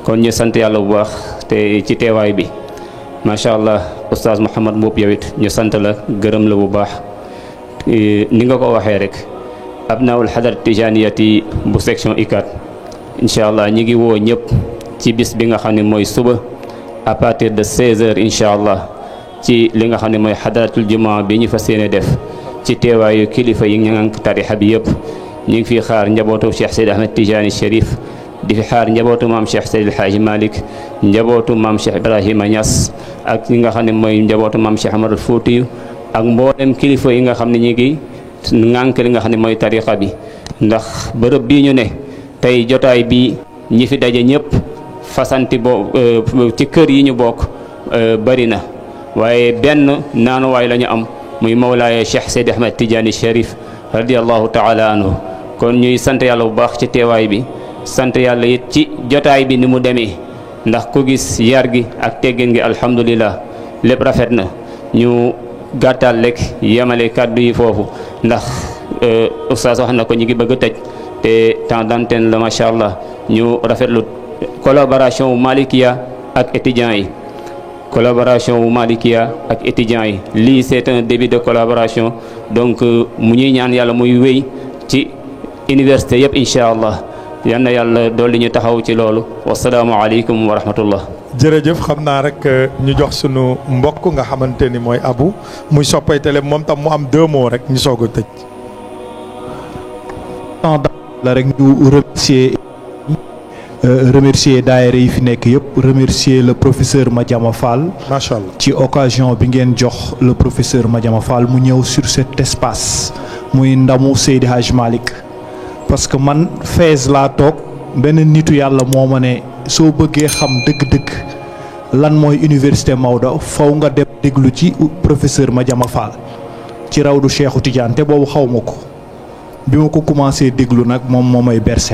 kon ñu sant yàlla bu baax te ci teewaay bi macha allah oustaz Mouhamed Mboup yow it ñu sant la gërëm la bu baax ni nga ko waxee rek abnaul xadar tijaniyati bu section ICAT incha allah ñi ngi woo ñëpp ci bis bi nga xam ne mooy suba à partir de 16h incha allah ci li nga xam ne mooy xadaratul jumaa bi ñu fas yéene def ci teewaayu kilifa yi ñangank tarixa bi yëpp ñu ngi fi xaar njabootu Cheikh Seydi Ahmed Tijani Cherif di fi xaar njabootu maam Cheikh Seydi El Hadji Malick njabootu maam Cheikh Ibrahima Niass ak ñi nga xam ne mooy njabootu maam Cheikh Amadou Foutiyu ak mboolem kilifa yi nga xam ne ñi ngi ŋànk li nga xam ne mooy tarixa bi ndax bërëb bii ñu ne tey jotaay bi ñi fi daje ñëpp fasanti ci kër yi ñu bokk bari na waaye benn naanuwaay la ñu am muy mawlaaya Cheikh Seydi Ahmed Tidiane Cherif radiallahu taala anhu kon ñuy sant yàlla bu baax ci teewaay bi sant yàlla it ci jotaay bi ni mu demee ndax ku gis yar gi ak teggin gi alhamdulillah lépp rafet na ñu gàttal rek yemale kàddu yi foofu ndax oustaz wax na ko ñu ngi bëgg a tëj te temps d'antenne la macha allah ñu rafetlu collaboration wu Malikia ak étudiants yi collaboration wu Malikia ak étudiants yi lii c'est un début de collaboration donc mu ñuy ñaan yàlla muy wéy ci université yëpp incha allah yal na yàlla dolli ñu taxaw ci loolu wasalaamualeykum wa rahmatullah. jërëjëf xam naa rek ñu jox sunu mbokk nga xamante ni mooy Abu muy soppay télé moom tam mu am 2 mots rek ñu soog a tëj. la rek ñu remercier daayira yi fi nekk yëpp remercier le professeur Madiama Fall. macha allah ci occasion bi ngeen jox le professeur Madiama Fall mu ñëw sur cet espace muy ndamu Seydi Hadj Malick parce que man Fès laa toog benn nitu yàlla moo ma ne soo bëggee xam dëgg-dëgg lan mooy université Maodo faw nga dem déglu ci professeur Madiama Fall ci rawdu Cheikhu Tidiane te boobu xaw ma ko bi ma ko commencé déglu nag moom moo may berse